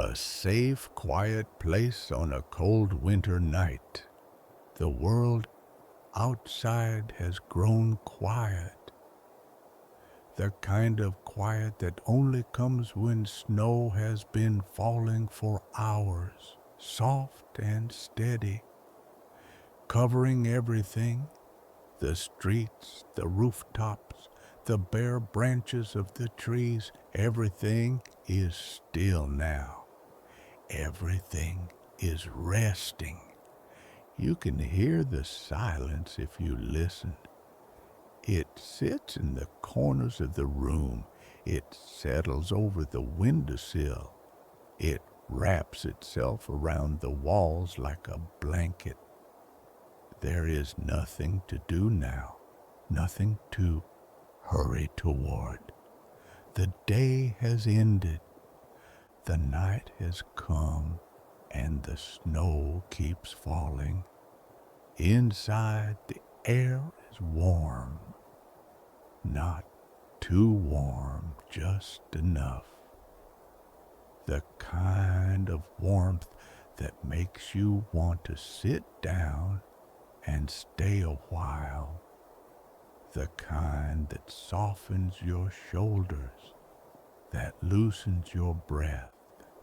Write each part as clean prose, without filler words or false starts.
A safe, quiet place on a cold winter night. The world outside has grown quiet. The kind of quiet that only comes when snow has been falling for hours, soft and steady, covering everything, the streets, the rooftops, the bare branches of the trees. Everything is still now. Everything is resting. You can hear the silence if you listen. It sits in the corners of the room. It settles over the windowsill. It wraps itself around the walls like a blanket. There is nothing to do now, nothing to hurry toward. The day has ended. The night has come, and the snow keeps falling. Inside, the air is warm. Not too warm, just enough. The kind of warmth that makes you want to sit down and stay a while. The kind that softens your shoulders, that loosens your breath,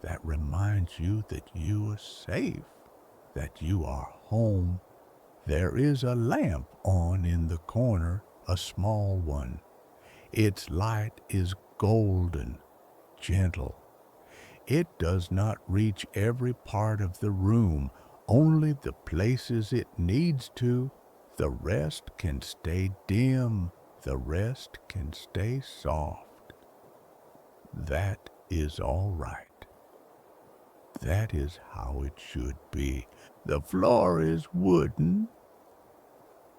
that reminds you that you are safe, that you are home. There is a lamp on in the corner, a small one. Its light is golden, gentle. It does not reach every part of the room, only the places it needs to. The rest can stay dim, the rest can stay soft. That is all right. That is how it should be. The floor is wooden.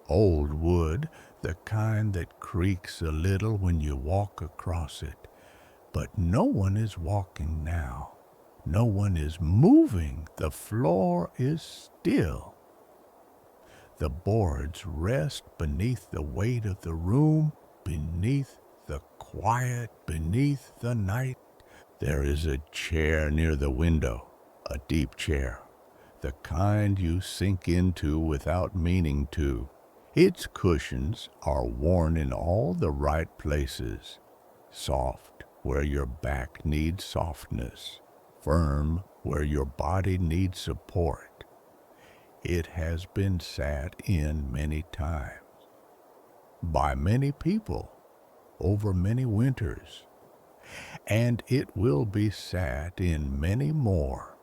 Old wood, the kind that creaks a little when you walk across it. But no one is walking now. No one is moving. The floor is still. The boards rest beneath the weight of the room, beneath the quiet, beneath the night. There is a chair near the window, a deep chair, the kind you sink into without meaning to. Its cushions are worn in all the right places, soft where your back needs softness, firm where your body needs support. It has been sat in many times, by many people, over many winters, and it will be sat in many more.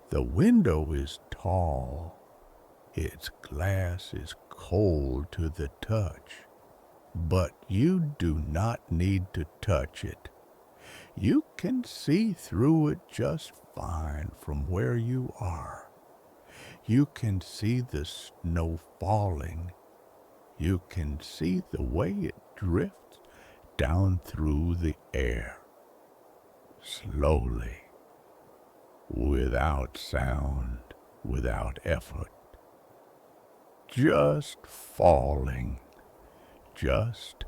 The window is tall. Its glass is cold to the touch, but you do not need to touch it. You can see through it just fine from where you are. You can see the snow falling. You can see the way it drifts down through the air, slowly, without sound, without effort. Just falling, just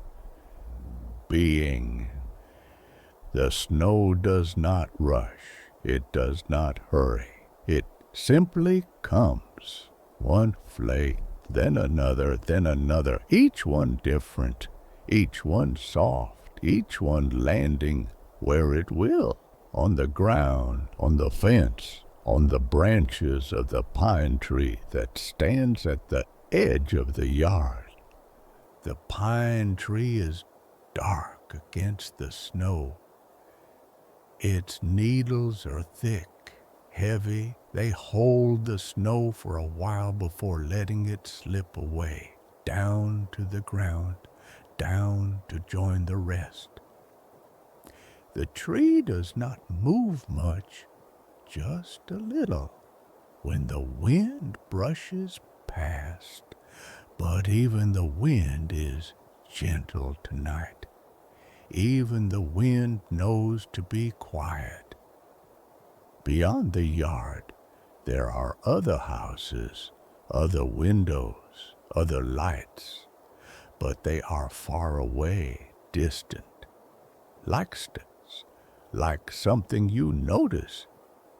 being. The snow does not rush, it does not hurry. It simply comes, one flake, then another, each one different, each one soft, each one landing where it will, on the ground, on the fence, on the branches of the pine tree that stands at the edge of the yard. The pine tree is dark against the snow. Its needles are thick, heavy. They hold the snow for a while before letting it slip away, down to the ground, down to join the rest. The tree does not move much, just a little, when the wind brushes past. But even the wind is gentle tonight. Even the wind knows to be quiet. Beyond the yard, there are other houses, other windows, other lights, but they are far away, distant, like like something you notice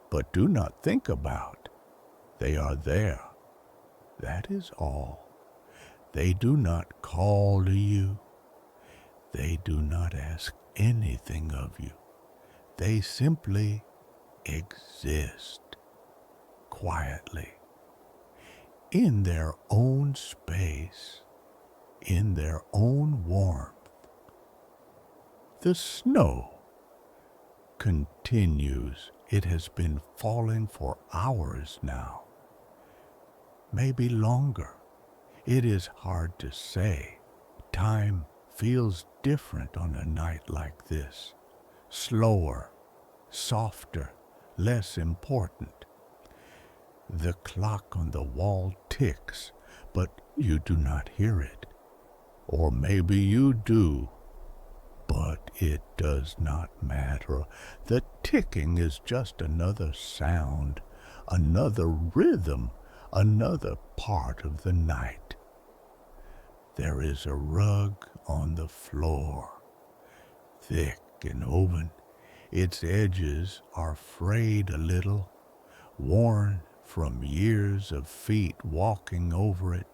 but do not think about. They are there. That is all. They do not call to you. They do not ask anything of you. They simply exist quietly in their own space, in their own warmth. The snow continues. It has been falling for hours now, maybe longer. It is hard to say. Time feels different on a night like this. Slower, softer, less important. The clock on the wall ticks, but you do not hear it. Or maybe you do, but it does not matter. The ticking is just another sound, another rhythm, another part of the night. There is a rug on the floor, thick and woven. Its edges are frayed a little, worn from years of feet walking over it.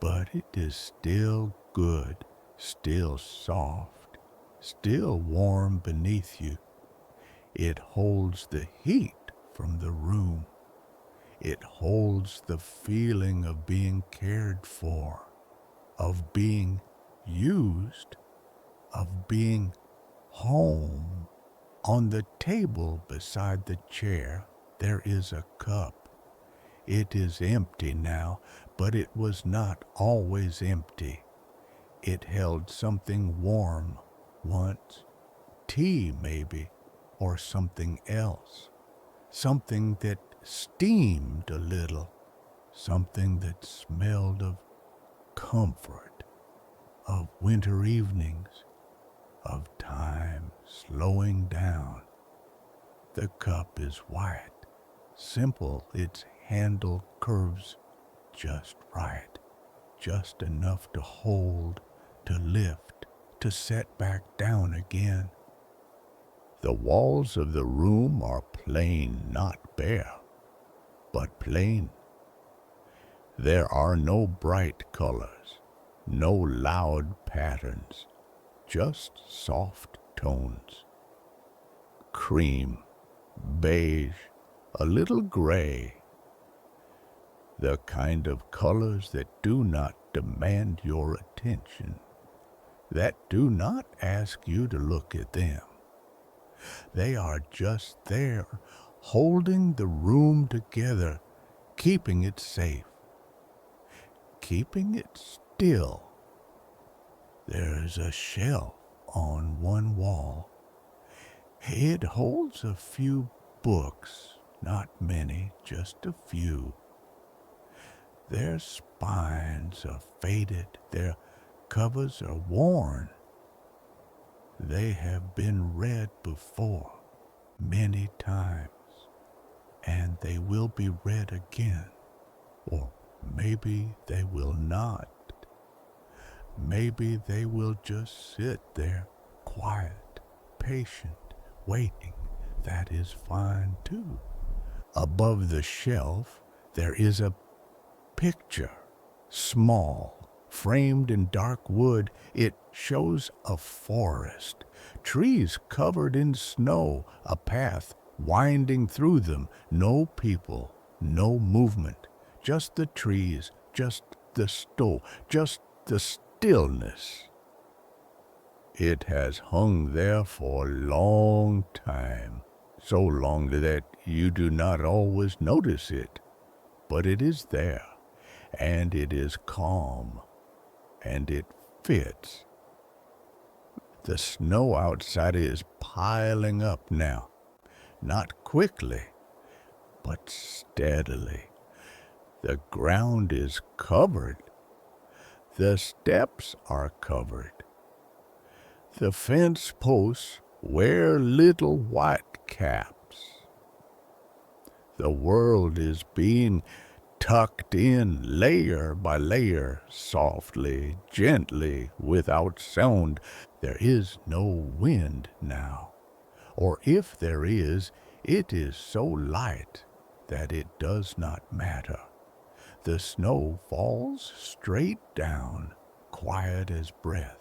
But it is still good, still soft, still warm beneath you. It holds the heat from the room. It holds the feeling of being cared for, of being used, of being home. On the table beside the chair, there is a cup. It is empty now, but it was not always empty. It held something warm once, tea maybe, or something else, something that steamed a little, something that smelled of comfort, of winter evenings, of time slowing down. The cup is white, simple, its handle curves just right, just enough to hold, to lift, to set back down again. The walls of the room are plain, not bare, but plain. There are no bright colors, no loud patterns, just soft tones. Cream, beige, a little gray. The kind of colors that do not demand your attention, that do not ask you to look at them. They are just there, holding the room together, keeping it safe, keeping it still. There's a shelf on one wall. It holds a few books, not many, just a few. Their spines are faded, their covers are worn. They have been read before, many times, and they will be read again, or maybe they will not. Maybe they will just sit there, quiet, patient, waiting. That is fine too. Above the shelf, there is a picture, small, framed in dark wood. It shows a forest, trees covered in snow, a path winding through them, no people, no movement, just the trees, just the snow, just the stillness. It has hung there for a long time, so long that you do not always notice it, but it is there, and it is calm, and it fits. The snow outside is piling up now, not quickly, but steadily. The ground is covered. The steps are covered. The fence posts wear little white caps. The world is being tucked in layer by layer, softly, gently, without sound. There is no wind now. or if there is, it is so light that it does not matter. The snow falls straight down, quiet as breath,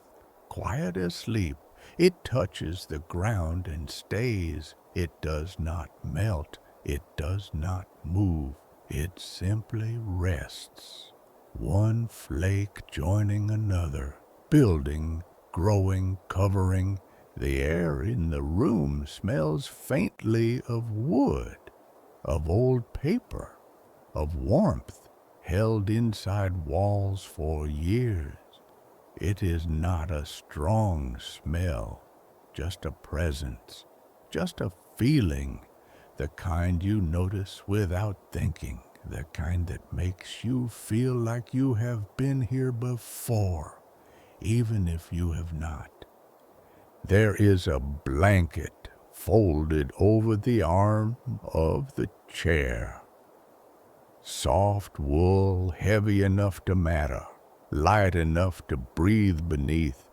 quiet as sleep. It touches the ground and stays. It does not melt. It does not move. It simply rests. One flake joining another, building, growing, covering. The air in the room smells faintly of wood, of old paper, of warmth held inside walls for years. It is not a strong smell, just a presence, just a feeling, the kind you notice without thinking, the kind that makes you feel like you have been here before, even if you have not. There is a blanket folded over the arm of the chair. Soft wool, heavy enough to matter, light enough to breathe beneath.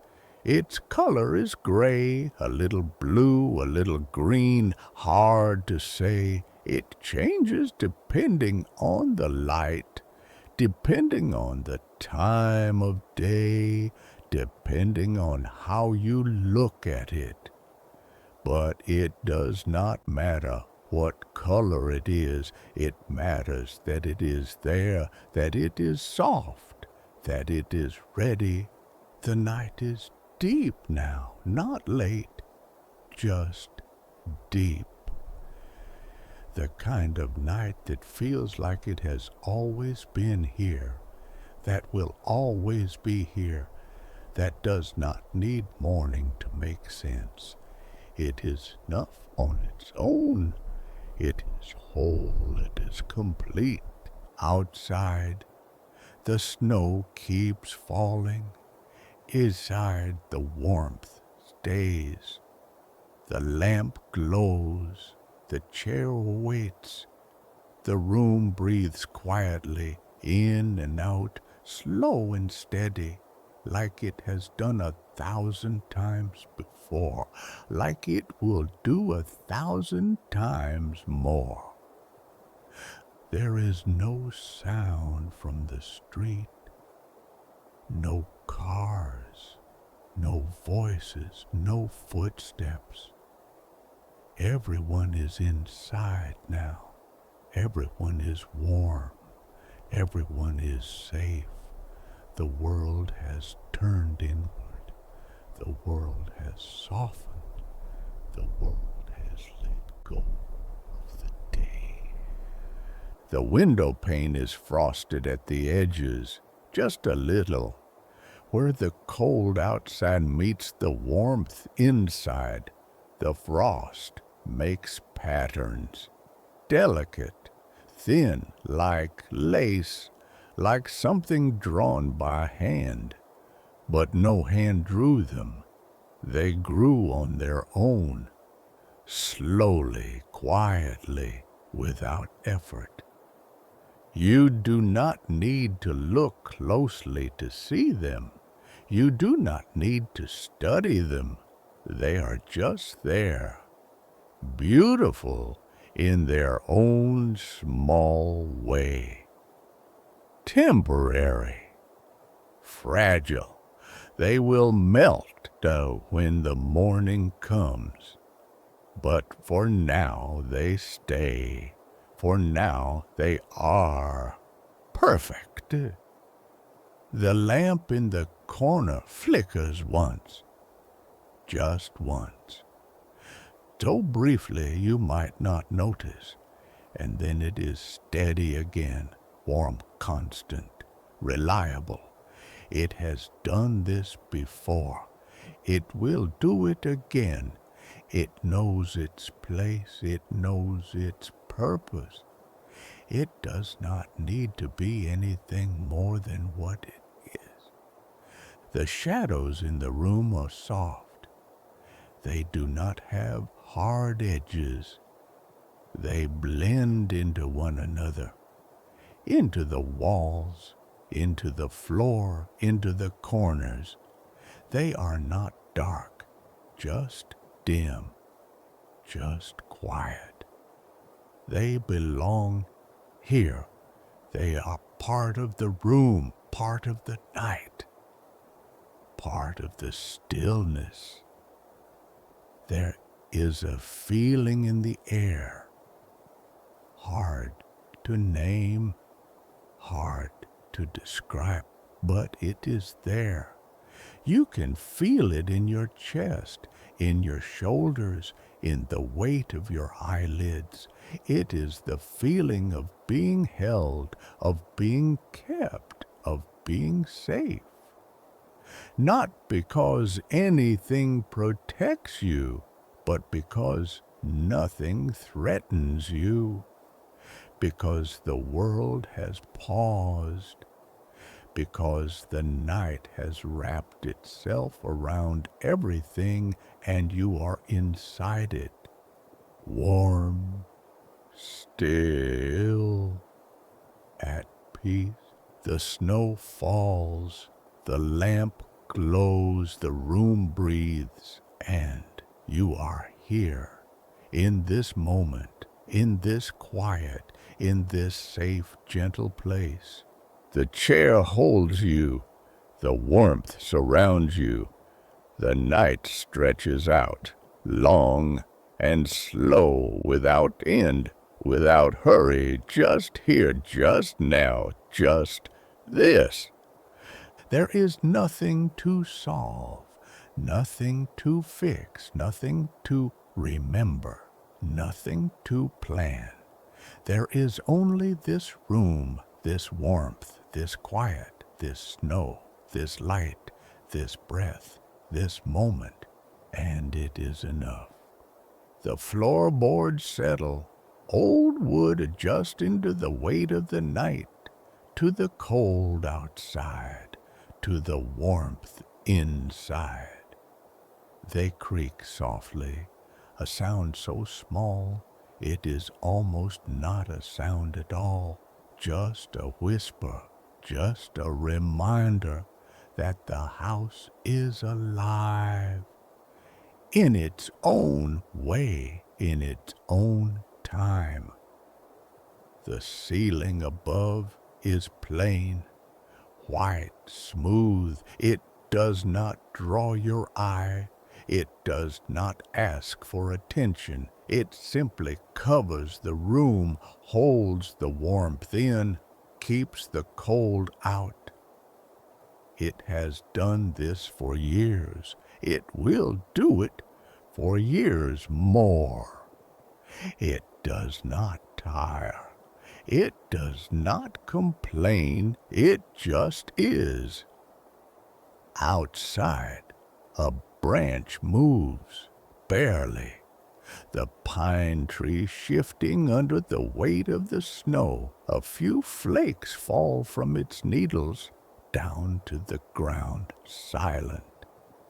Its color is gray, a little blue, a little green, hard to say. It changes depending on the light, depending on the time of day, depending on how you look at it. But it does not matter what color it is. It matters that it is there, that it is soft, that it is ready. The night is deep now, not late, just deep. The kind of night that feels like it has always been here, that will always be here, that does not need morning to make sense. It is enough on its own. It is whole, it is complete. Outside, the snow keeps falling. Inside, the warmth stays. The lamp glows. The chair waits. The room breathes quietly, in and out, slow and steady, like it has done 1,000 times before, like it will do 1,000 times more. There is no sound from the street, no cars, no voices, no footsteps. Everyone is inside now. Everyone is warm. Everyone is safe. The world has turned inward. The world has softened. The world has let go of the day. The window pane is frosted at the edges, just a little, where the cold outside meets the warmth inside. The frost makes patterns, delicate, thin, like lace, like something drawn by hand. But no hand drew them. They grew on their own, slowly, quietly, without effort. You do not need to look closely to see them. You do not need to study them. They are just there, beautiful in their own small way. Temporary, fragile. They will melt, though, when the morning comes. But for now they stay. For now they are perfect. The lamp in the corner flickers once, just once. So briefly you might not notice, and then it is steady again, warm, constant, reliable. It has done this before. It will do it again. It knows its place. It knows its purpose. It does not need to be anything more than what it is. The shadows in the room are soft. They do not have hard edges. They blend into one another, into the walls, into the floor, into the corners. They are not dark, just dim. just quiet. They belong here. They are part of the room, part of the night, part of the stillness. There is a feeling in the air, hard to name, hard to describe, but it is there. You can feel it in your chest, in your shoulders, in the weight of your eyelids. It is the feeling of being held, of being kept, of being safe. Not because anything protects you, but because nothing threatens you. Because the world has paused, because the night has wrapped itself around everything and you are inside it, warm, still, at peace. The snow falls, the lamp glows, the room breathes, and you are here, in this moment, in this quiet, in this safe, gentle place. The chair holds you, the warmth surrounds you, the night stretches out, long and slow, without end, without hurry, just here, just now, just this. There is nothing to solve, nothing to fix, nothing to remember, nothing to plan. There is only this room, this warmth, this quiet, this snow, this light, this breath, this moment, and it is enough. The floorboards settle, old wood adjusting to the weight of the night, to the cold outside, to the warmth inside. They creak softly, a sound so small it is almost not a sound at all, just a whisper, just a reminder that the house is alive, in its own way, in its own time. The ceiling above is plain, white, smooth. It does not draw your eye. It does not ask for attention. It simply covers the room, holds the warmth in, keeps the cold out. It has done this for years. It will do it for years more. It does not tire. It does not complain. It just is. Outside, a branch moves, barely. The pine tree shifting under the weight of the snow. A few flakes fall from its needles down to the ground, silent,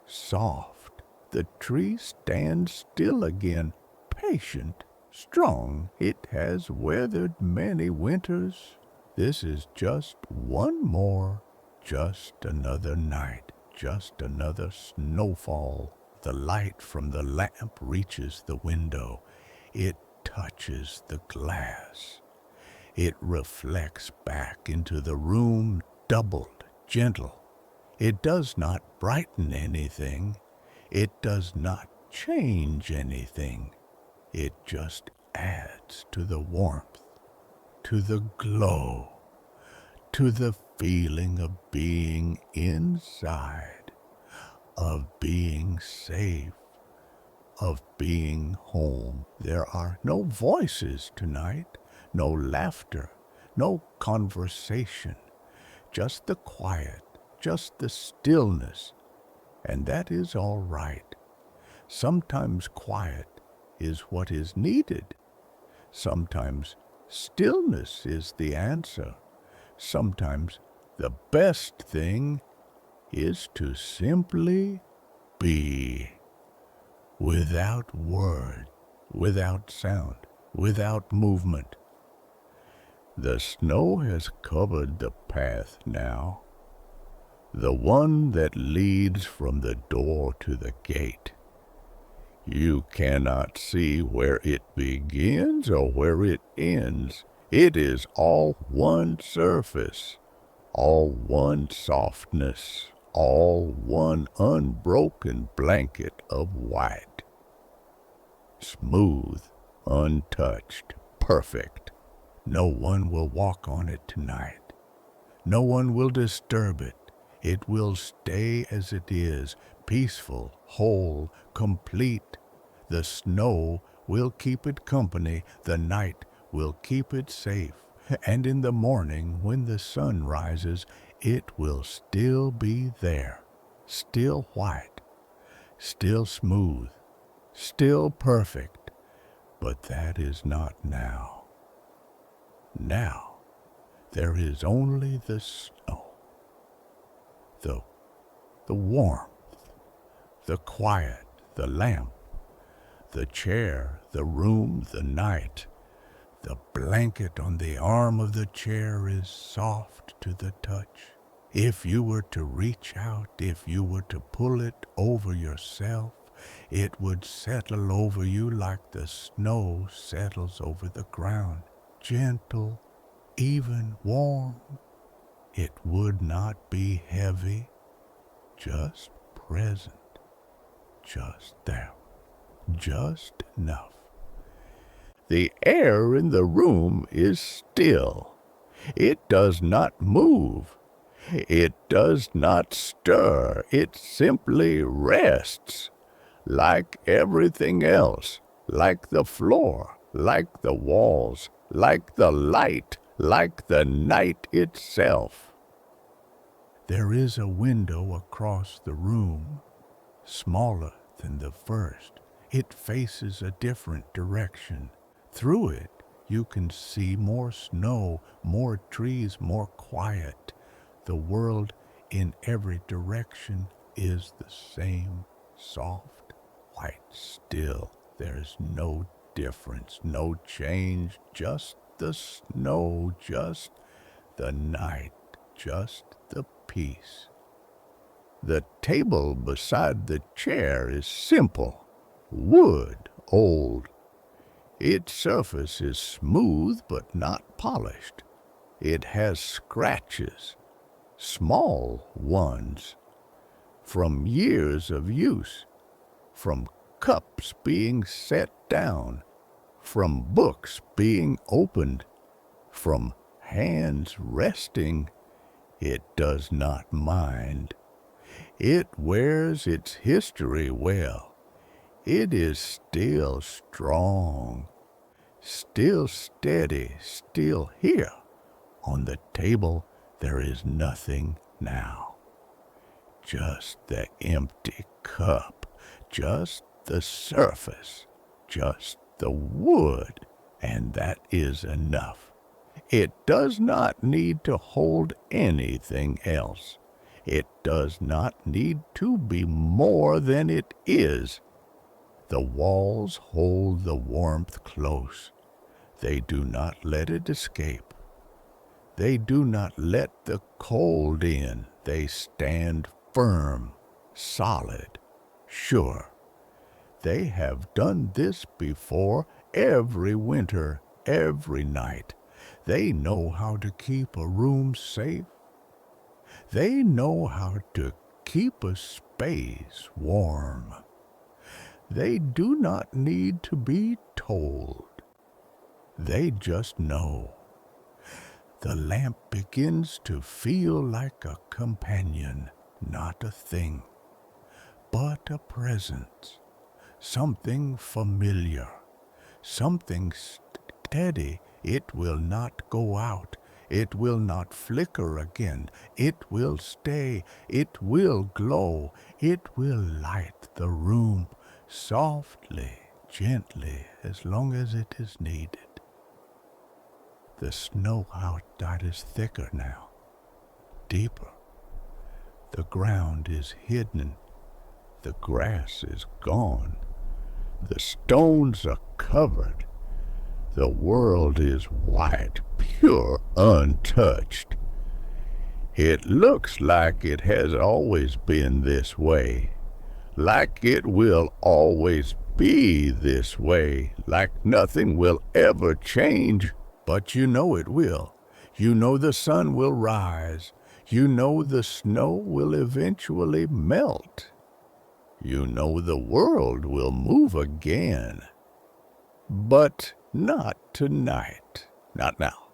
soft. The tree stands still again, patient, strong. It has weathered many winters. This is just one more, just another night, just another snowfall. The light from the lamp reaches the window. It touches the glass. It reflects back into the room, doubled, gentle. It does not brighten anything. It does not change anything. It just adds to the warmth, to the glow, to the feeling of being inside, of being safe, of being home. There are no voices tonight, no laughter, no conversation, just the quiet, just the stillness, and that is all right. Sometimes quiet is what is needed. Sometimes stillness is the answer. Sometimes the best thing is to simply be, without word, without sound, without movement. The snow has covered the path now, the one that leads from the door to the gate. You cannot see where it begins or where it ends. It is all one surface, all one softness, all one unbroken blanket of white. Smooth, untouched, perfect. No one will walk on it tonight. No one will disturb it. It will stay as it is, peaceful, whole, complete. The snow will keep it company. The night will keep it safe. And in the morning, when the sun rises, it will still be there, still white, still smooth, still perfect. But that is not now. Now, there is only the snow, the warmth, the quiet, the lamp, the chair, the room, the night. The blanket on the arm of the chair is soft to the touch. If you were to reach out, if you were to pull it over yourself, it would settle over you like the snow settles over the ground, gentle, even warm. It would not be heavy, just present, just there, just enough. The air in the room is still. It does not move. It does not stir. It simply rests, like everything else, like the floor, like the walls, like the light, like the night itself. There is a window across the room, smaller than the first. It faces a different direction. Through it, you can see more snow, more trees, more quiet. The world in every direction is the same, soft, white, still. There's no difference, no change, just the snow, just the night, just the peace. The table beside the chair is simple, wood, old. Its surface is smooth but not polished. It has scratches, small ones, from years of use, from cups being set down, from books being opened, from hands resting. It does not mind. It wears its history well. It is still strong, still steady, still here. On the table there is nothing now. Just the empty cup, just the surface, just the wood, and that is enough. It does not need to hold anything else. It does not need to be more than it is. The walls hold the warmth close. They do not let it escape. They do not let the cold in. They stand firm, solid, sure. They have done this before every winter, every night. They know how to keep a room safe. They know how to keep a space warm. They do not need to be told. They just know. The lamp begins to feel like a companion, not a thing, but a presence, something familiar, something steady. It will not go out. It will not flicker again. It will stay. It will glow. It will light the room softly, gently, as long as it is needed. The snow outside is thicker now, deeper. The ground is hidden. The grass is gone. The stones are covered. The world is white, pure, untouched. It looks like it has always been this way, like it will always be this way, like nothing will ever change. But you know it will. You know the sun will rise. You know the snow will eventually melt. You know the world will move again. But not tonight. Not now.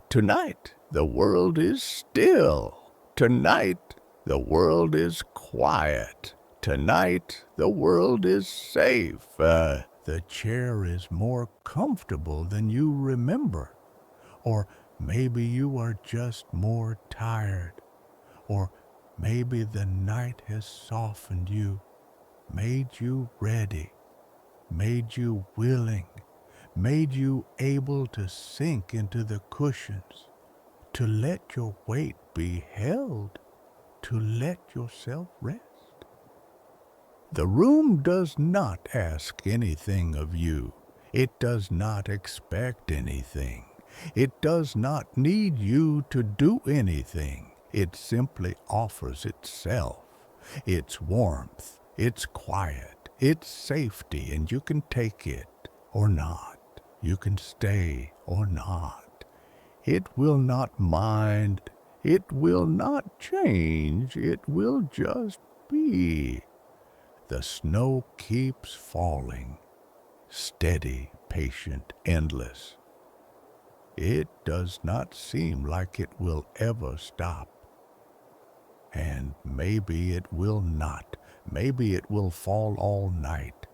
Tonight, the world is still. Tonight, the world is quiet. Tonight, the world is safe. The chair is more comfortable than you remember. Or maybe you are just more tired. Or maybe the night has softened you, made you ready, made you willing, made you able to sink into the cushions, to let your weight be held, to let yourself rest. The room does not ask anything of you. It does not expect anything. It does not need you to do anything. It simply offers itself, its warmth, its quiet, its safety, and you can take it or not. You can stay or not. It will not mind. It will not change. It will just be. The snow keeps falling, steady, patient, endless. It does not seem like it will ever stop. And maybe it will not. Maybe it will fall all night.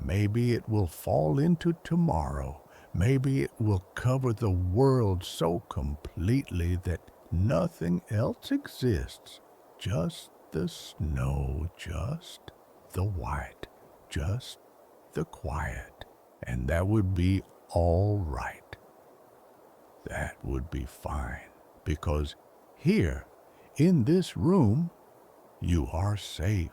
Maybe it will fall into tomorrow. Maybe it will cover the world so completely that nothing else exists. Just the snow, just the white, just the quiet. And that would be all right. That would be fine. Because here, in this room, you are safe.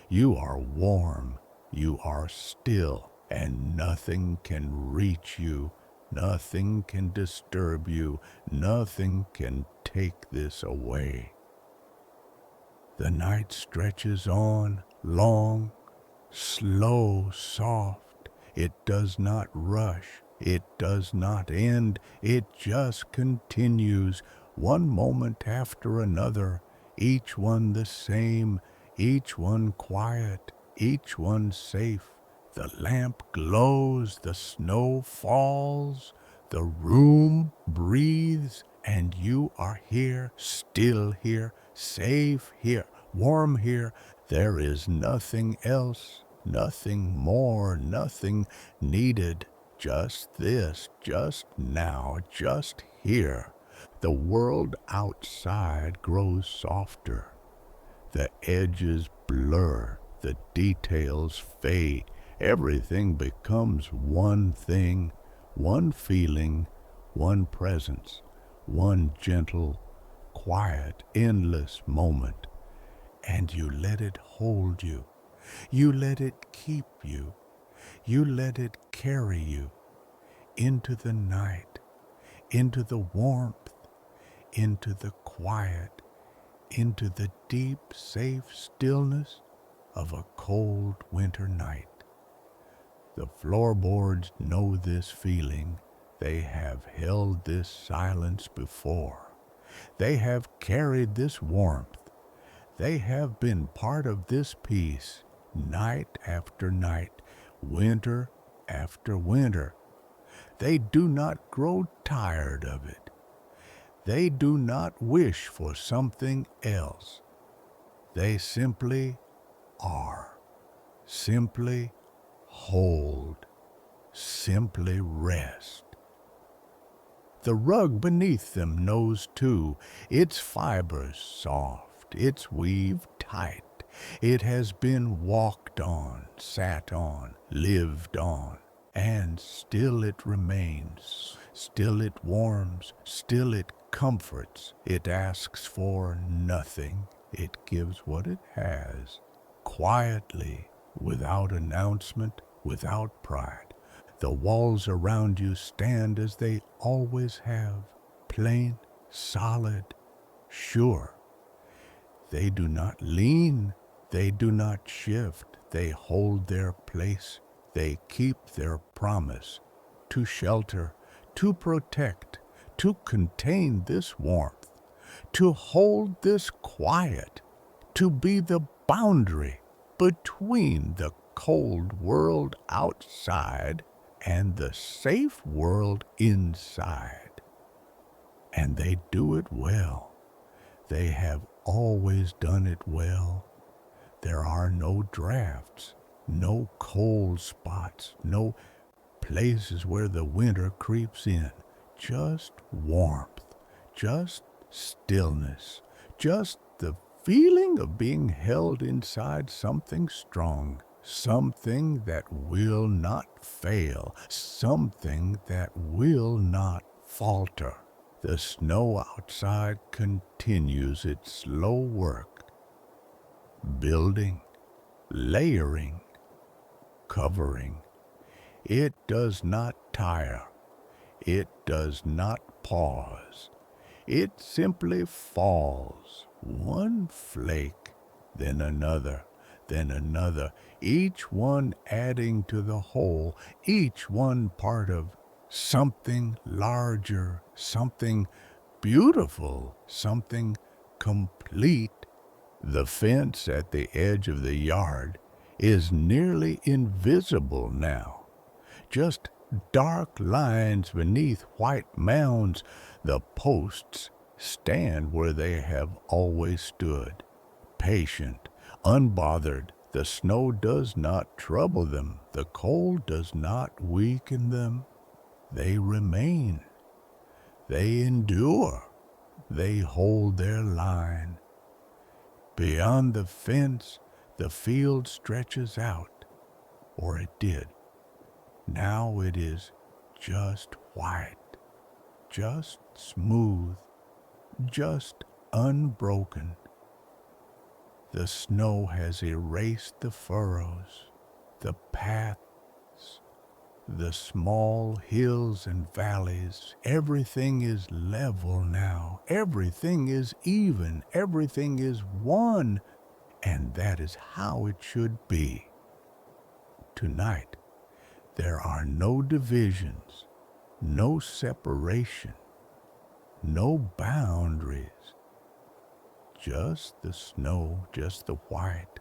You are warm. You are still, and nothing can reach you. Nothing can disturb you. Nothing can take this away. The night stretches on, long, slow, soft. It does not rush. It does not end. It just continues, one moment after another, each one the same, each one quiet, each one safe. The lamp glows, the snow falls, the room breathes, and you are here, still here, safe here, warm here. There is nothing else, nothing more, nothing needed. Just this, just now, just here. The world outside grows softer. The edges blur, the details fade. Everything becomes one thing, one feeling, one presence, one gentle, quiet, endless moment. And you let it hold you. You let it keep you. You let it carry you into the night, into the warmth, into the quiet, into the deep, safe stillness of a cold winter night. The floorboards know this feeling. They have held this silence before. They have carried this warmth. They have been part of this peace night after night, winter after winter. They do not grow tired of it. They do not wish for something else. They simply are, simply hold, simply rest. The rug beneath them knows too, its fibers soft, its weave tight. It has been walked on, sat on, lived on, and still it remains. Still it warms, still it comforts. It asks for nothing. It gives what it has, quietly, without announcement, without pride. The walls around you stand as they always have, plain, solid, sure. They do not lean, They do not shift, they hold their place, they keep their promise to shelter, to protect, to contain this warmth, to hold this quiet, to be the boundary between the cold world outside and the safe world inside. And they do it well. They have always done it well. There are no drafts, no cold spots, no places where the winter creeps in. Just warmth, just stillness, just the feeling of being held inside something strong, something that will not fail, something that will not falter. The snow outside continues its slow work, building, layering, covering. It does not tire. It does not pause. It simply falls, one flake, then another, each one adding to the whole, each one part of something larger, something beautiful, something complete. The fence at the edge of the yard is nearly invisible now. Just dark lines beneath white mounds. The posts stand where they have always stood, patient, unbothered. The snow does not trouble them. The cold does not weaken them. They remain. They endure. They hold their line. Beyond the fence, the field stretches out, or it did. Now it is just white, just smooth, just unbroken. The snow has erased the furrows, the paths, the small hills and valleys. Everything is level now. Everything is even. Everything is one. And that is how it should be. Tonight, there are no divisions, no separation, no boundaries. Just the snow, just the white,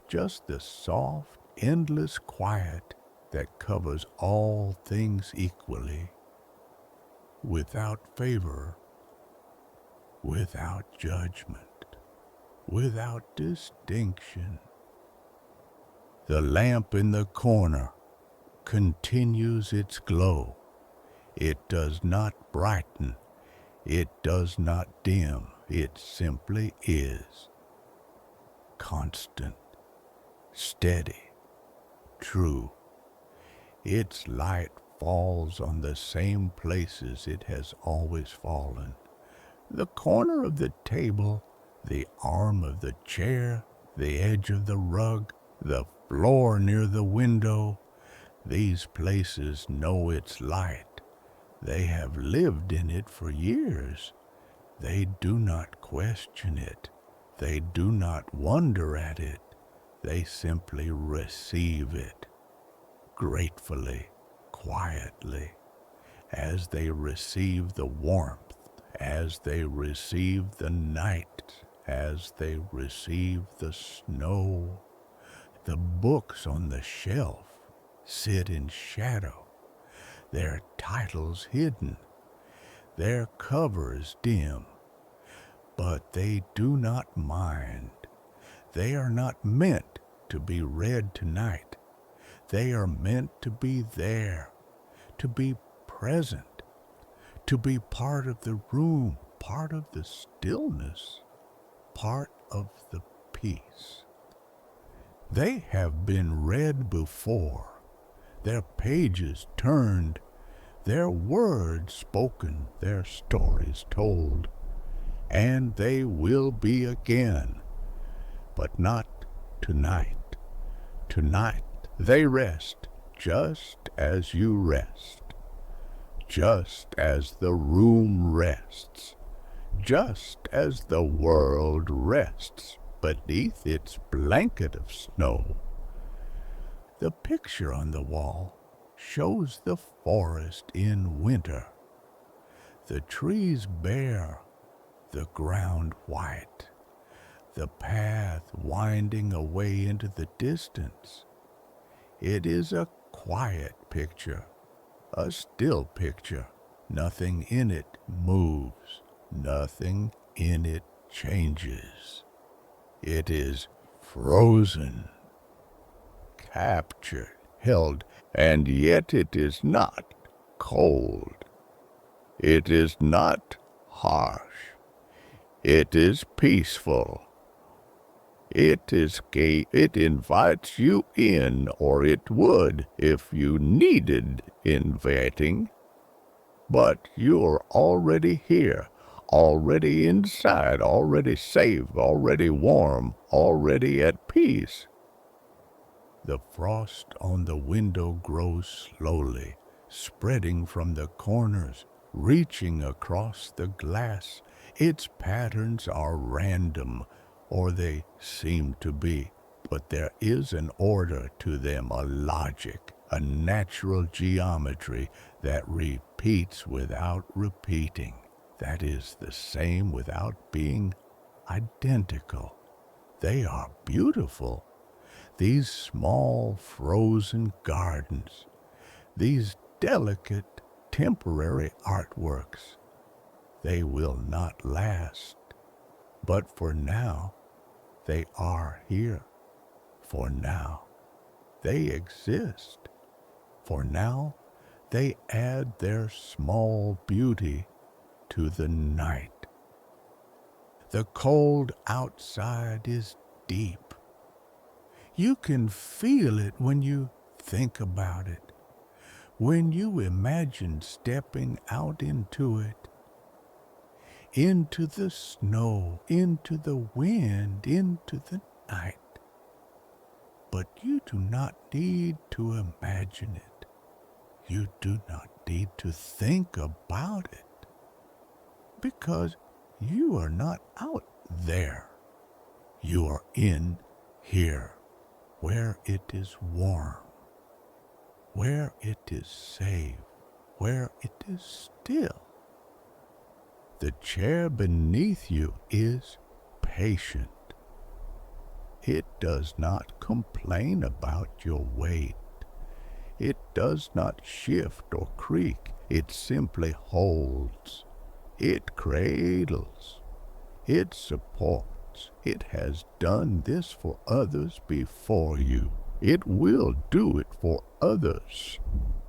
just the soft, endless quiet that covers all things equally, without favor, without judgment, without distinction. The lamp in the corner continues its glow. It does not brighten, it does not dim, it simply is. Constant, steady, true. Its light falls on the same places it has always fallen. The corner of the table, the arm of the chair, the edge of the rug, the floor near the window. These places know its light. They have lived in it for years. They do not question it. They do not wonder at it. They simply receive it. Gratefully, quietly, as they receive the warmth, as they receive the night, as they receive the snow. The books on the shelf sit in shadow, their titles hidden, their covers dim, but they do not mind. They are not meant to be read tonight. They are meant to be there, to be present, to be part of the room, part of the stillness, part of the peace. They have been read before, their pages turned, their words spoken, their stories told, and they will be again, but not tonight. Tonight they rest just as you rest, just as the room rests, just as the world rests beneath its blanket of snow. The picture on the wall shows the forest in winter, the trees bare, the ground white, the path winding away into the distance. It is a quiet picture, a still picture. Nothing in it moves, nothing in it changes. It is frozen, captured, held, and yet it is not cold. It is not harsh. It is peaceful. It is gay. It invites you in, or it would if you needed inviting. But you're already here, already inside, already safe, already warm, already at peace. The frost on the window grows slowly, spreading from the corners, reaching across the glass. Its patterns are random, or they seem to be, but there is an order to them, a logic, a natural geometry that repeats without repeating. That is the same without being identical. They are beautiful. These small frozen gardens, these delicate temporary artworks, they will not last. But for now, they are here. For now, they exist. For now, they add their small beauty to the night. The cold outside is deep. You can feel it when you think about it, when you imagine stepping out into it, into the snow, into the wind, into the night. But you do not need to imagine it. You do not need to think about it, because you are not out there. You are in here, where it is warm, where it is safe, where it is still. The chair beneath you is patient. It does not complain about your weight. It does not shift or creak. It simply holds. It cradles. It supports. It has done this for others before you. It will do it for others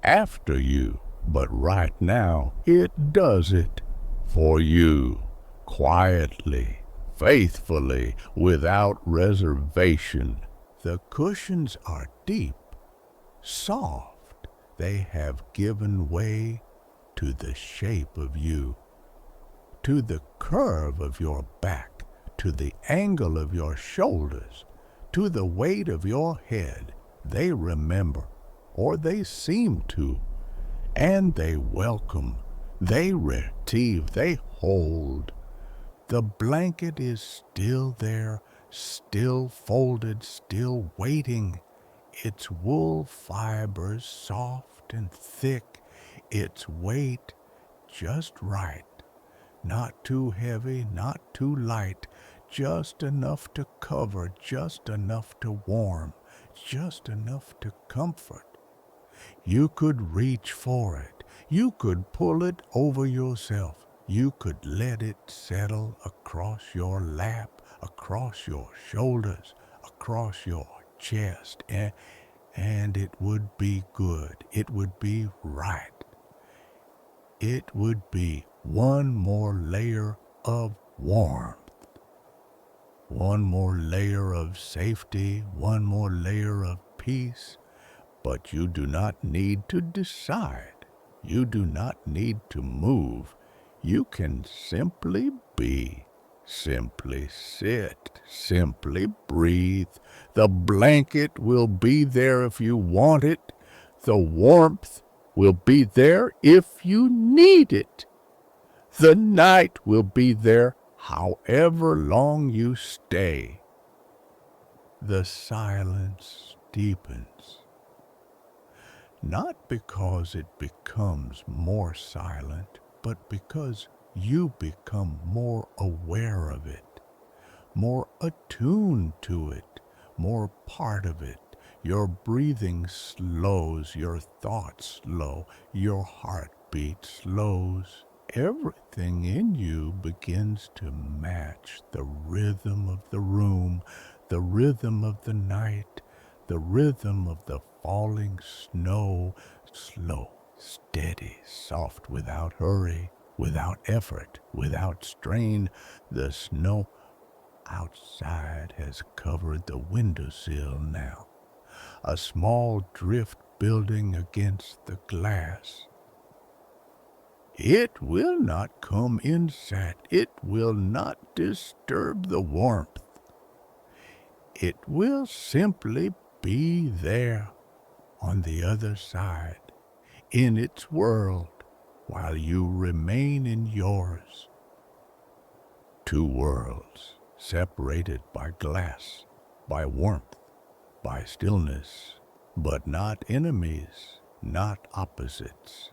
after you. But right now, it does it for you, quietly, faithfully, without reservation. The cushions are deep, soft. They have given way to the shape of you, to the curve of your back, to the angle of your shoulders, to the weight of your head. They remember, or they seem to, and they welcome, they receive, they hold. The blanket is still there, still folded, still waiting, its wool fibers soft and thick, its weight just right, not too heavy, not too light, just enough to cover, just enough to warm, just enough to comfort. You could reach for it. You could pull it over yourself. You could let it settle across your lap, across your shoulders, across your chest, and it would be good. It would be right. It would be one more layer of warmth, one more layer of safety, one more layer of peace. But you do not need to decide. You do not need to move. You can simply be, simply sit, simply breathe. The blanket will be there if you want it. The warmth will be there if you need it. The night will be there however long you stay. the silence deepens, not because it becomes more silent, but because you become more aware of it, more attuned to it, more part of it. Your breathing slows, your thoughts slow, your heartbeat slows. Everything in you begins to match the rhythm of the room, the rhythm of the night, the rhythm of the falling snow. Slow, steady, soft, without hurry, without effort, without strain. The snow outside has covered the windowsill now, a small drift building against the glass. It will not come inside. It will not disturb the warmth. It will simply be there on the other side, in its world, while you remain in yours. Two worlds separated by glass, by warmth, by stillness, but not enemies, not opposites,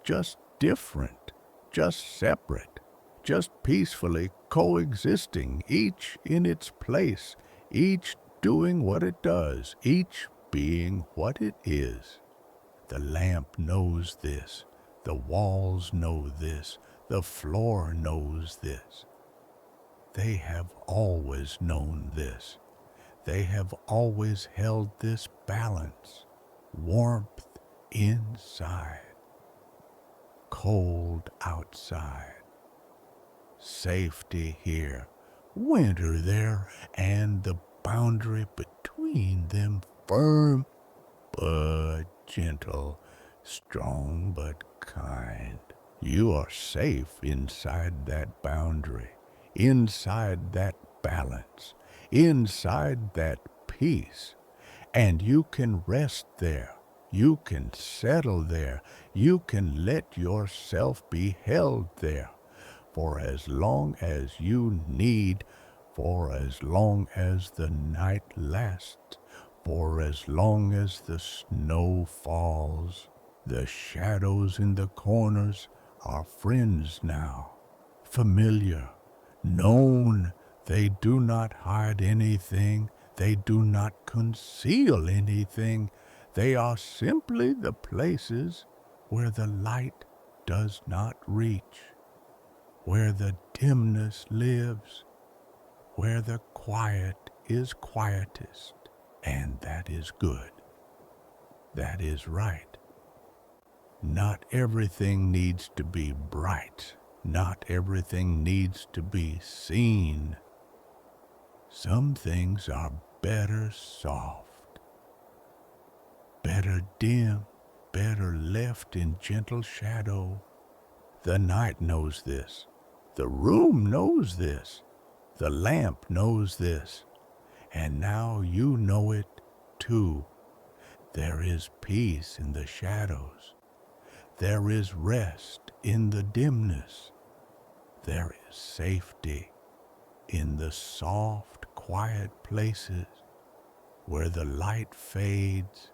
just different, just separate, just peacefully coexisting, each in its place, each doing what it does, each being what it is. The lamp knows this, the walls know this, the floor knows this. They have always known this. They have always held this balance, warmth inside, cold outside, safety here, winter there, and the boundary between them firm but gentle, strong but kind. You are safe inside that boundary, inside that balance, inside that peace, and you can rest there. You can settle there. You can let yourself be held there for as long as you need, for as long as the night lasts, for as long as the snow falls. The shadows in the corners are friends now, familiar, known. They do not hide anything. They do not conceal anything. They are simply the places where the light does not reach, where the dimness lives, where the quiet is quietest. And that is good. That is right. Not everything needs to be bright. Not everything needs to be seen. Some things are better soft, better dim, better left in gentle shadow. The night knows this. The room knows this. The lamp knows this. And now you know it too. There is peace in the shadows. There is rest in the dimness. There is safety in the soft, quiet places where the light fades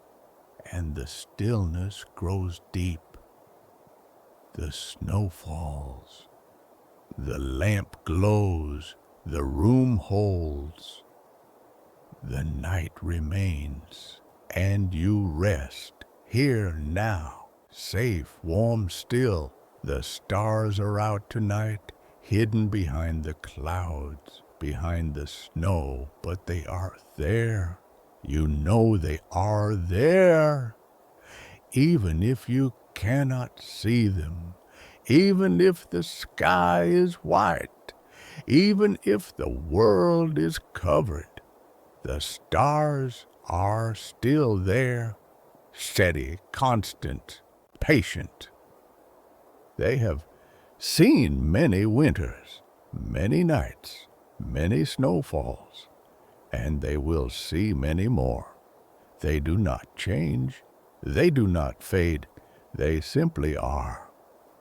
and the stillness grows deep. The snow falls. The lamp glows. The room holds. The night remains, and you rest here now, safe, warm, still. The stars are out tonight, hidden behind the clouds, behind the snow, but they are there. You know they are there. Even if you cannot see them, even if the sky is white, even if the world is covered, the stars are still there, steady, constant, patient. They have seen many winters, many nights, many snowfalls, and they will see many more. They do not change. They do not fade. They simply are,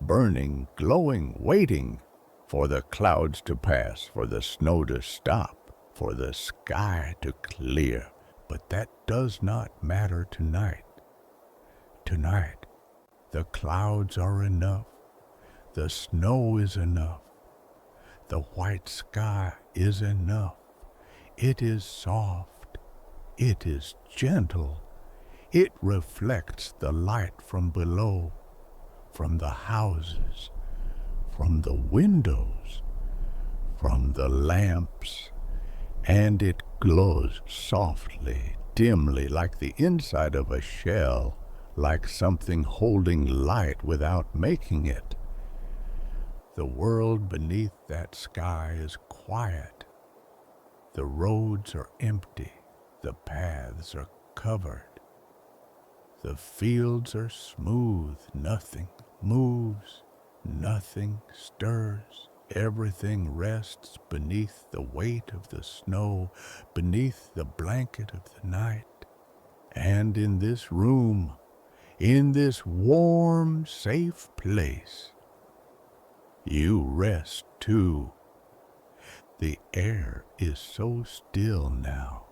burning, glowing, waiting for the clouds to pass, for the snow to stop, for the sky to clear. But that does not matter tonight. Tonight, the clouds are enough. The snow is enough. The white sky is enough. It is soft. It is gentle. It reflects the light from below, from the houses, from the windows, from the lamps, and it glows softly, dimly, like the inside of a shell, like something holding light without making it. The world beneath that sky is quiet. The roads are empty. The paths are covered. The fields are smooth. Nothing moves. Nothing stirs. Everything rests beneath the weight of the snow, beneath the blanket of the night. And in this room, in this warm, safe place, you rest too. The air is so still now,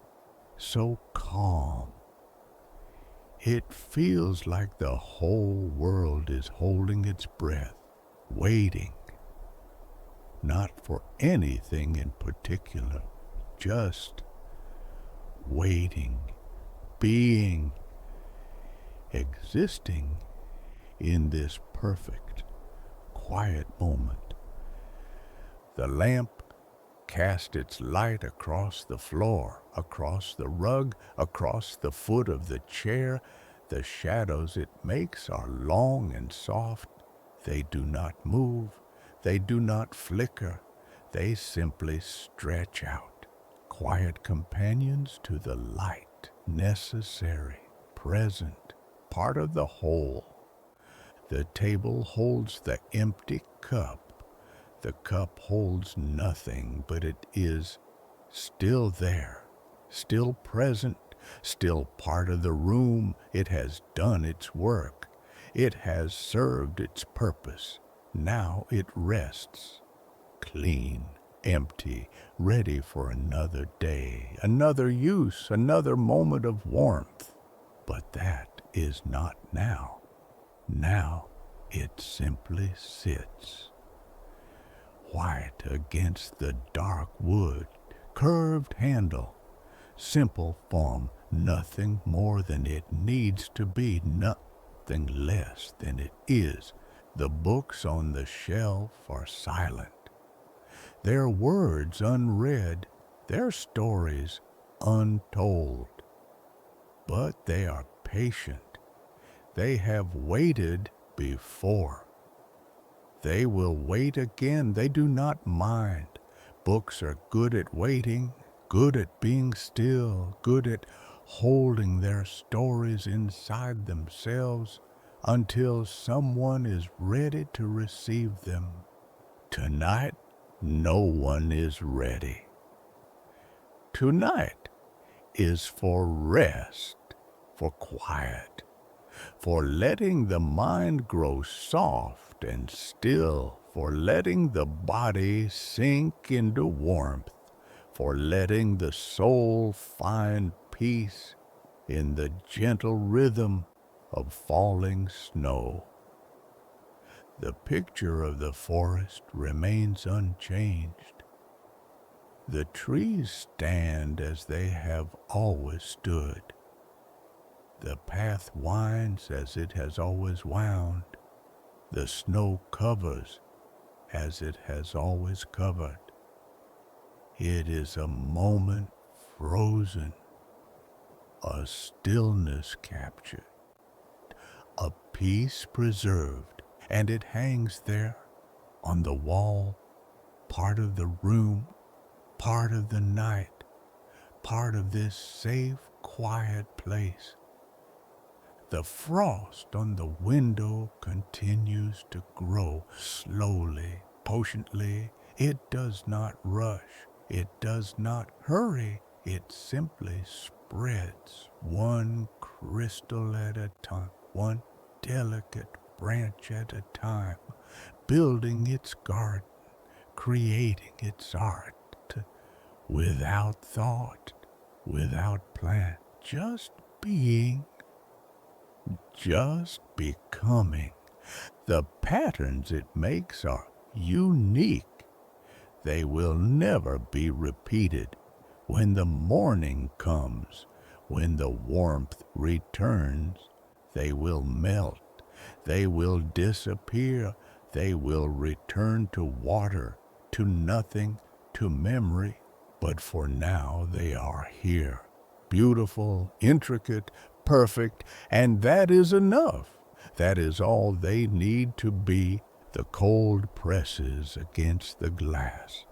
so calm. It feels like the whole world is holding its breath, waiting. Not for anything in particular, just waiting, being, existing in this perfect, quiet moment. The lamp cast its light across the floor, across the rug, across the foot of the chair. The shadows it makes are long and soft. They do not move. They do not flicker. They simply stretch out, quiet companions to the light, necessary, present, part of the whole. The table holds the empty cup. The cup holds nothing, but it is still there, still present, still part of the room. It has done its work. It has served its purpose. Now it rests, clean, empty, ready for another day, another use, another moment of warmth. But that is not now. Now it simply sits, white against the dark wood, curved handle, simple form, nothing more than it needs to be, nothing less than it is. The books on the shelf are silent, their words unread, their stories untold. But they are patient. They have waited before. They will wait again. They do not mind. Books are good at waiting, good at being still, good at holding their stories inside themselves until someone is ready to receive them. Tonight, no one is ready. Tonight is for rest, for quiet, for letting the mind grow soft and still, for letting the body sink into warmth, for letting the soul find peace in the gentle rhythm of falling snow. The picture of the forest remains unchanged. The trees stand as they have always stood. The path winds as it has always wound. The snow covers as it has always covered. It is a moment frozen, a stillness captured, a peace preserved, and it hangs there on the wall, part of the room, part of the night, part of this safe, quiet place. The frost on the window continues to grow slowly, potently. It does not rush. It does not hurry. It simply spreads, one crystal at a time, one delicate branch at a time, building its garden, creating its art, without thought, without plan, just being, just becoming. The patterns it makes are unique. They will never be repeated. When the morning comes, when the warmth returns, they will melt, they will disappear, they will return to water, to nothing, to memory. But for now they are here, beautiful, intricate, perfect, and that is enough. That is all they need to be. The cold presses against the glass,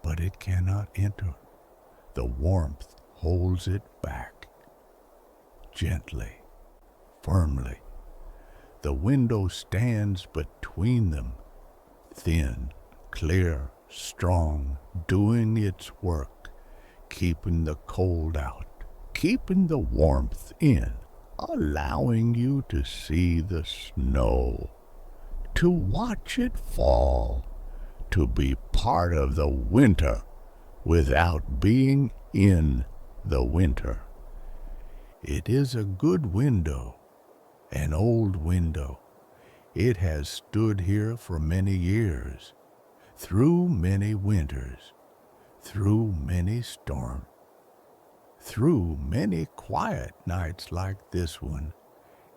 but it cannot enter. The warmth holds it back. Gently, firmly, the window stands between them, thin, clear, strong, doing its work, keeping the cold out, keeping the warmth in, allowing you to see the snow, to watch it fall, to be part of the winter without being in the winter. It is a good window, an old window. It has stood here for many years, through many winters, through many storms, through many quiet nights like this one,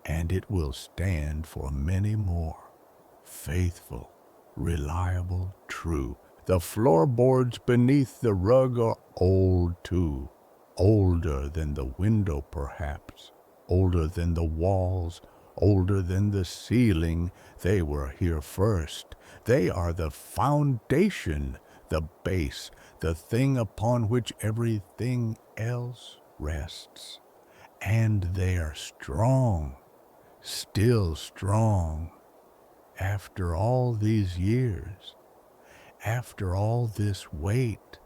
and it will stand for many more. Faithful, reliable, true. The floorboards beneath the rug are old too, older than the window perhaps, older than the walls, older than the ceiling. They were here first. They are the foundation, the base, the thing upon which everything else rests. And they are strong, still strong. After all these years, after all this wait,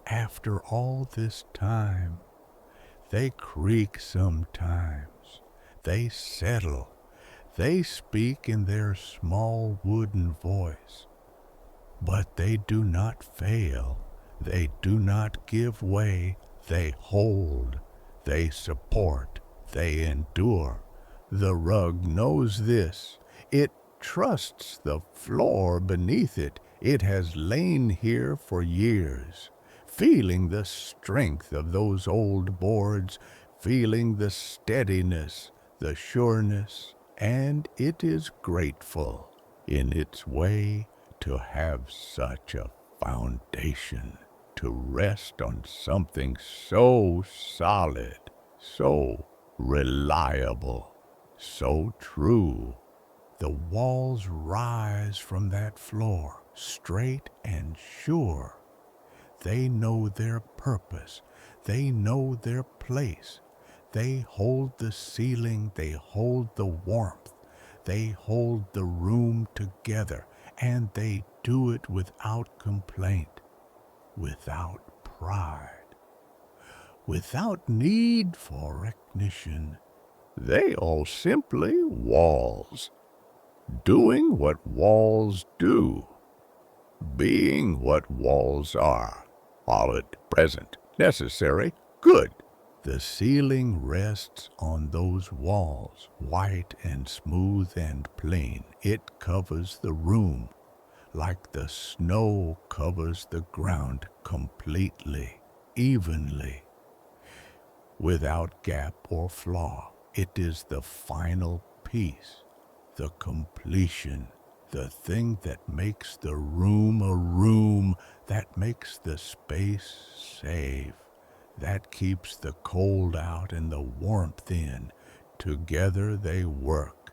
after all this time, they creak sometimes, they settle, they speak in their small wooden voice, but they do not fail, they do not give way, they hold, they support, they endure. The rug knows this. It trusts the floor beneath it. It has lain here for years, feeling the strength of those old boards, feeling the steadiness, the sureness, and it is grateful in its way to have such a foundation, to rest on something so solid, so reliable, so true. The walls rise from that floor, straight and sure. They know their purpose. They know their place. They hold the ceiling. They hold the warmth. They hold the room together. And they do it without complaint, without pride, without need for recognition. They are simply walls, doing what walls do, being what walls are, all at present, necessary, good. The ceiling rests on those walls, white and smooth and plain. It covers the room, like the snow covers the ground completely, evenly, without gap or flaw. It is the final piece, the completion, the thing that makes the room a room, that makes the space safe, that keeps the cold out and the warmth in. Together they work.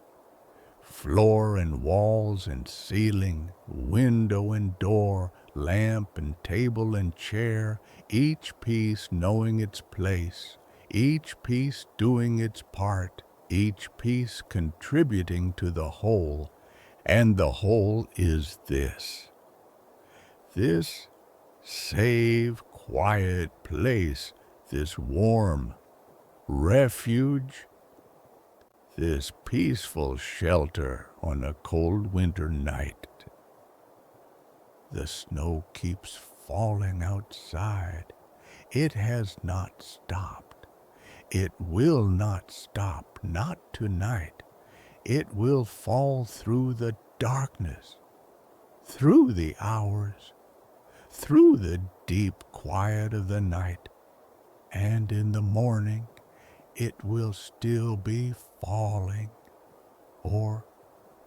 Floor and walls and ceiling, window and door, lamp and table and chair, each piece knowing its place, each piece doing its part, each piece contributing to the whole, and the whole is this safe, quiet place, this warm refuge, this peaceful shelter on a cold winter night. The snow keeps falling outside. It has not stopped. It will not stop, not tonight. It will fall through the darkness, through the hours, through the deep quiet of the night, and in the morning it will still be falling, or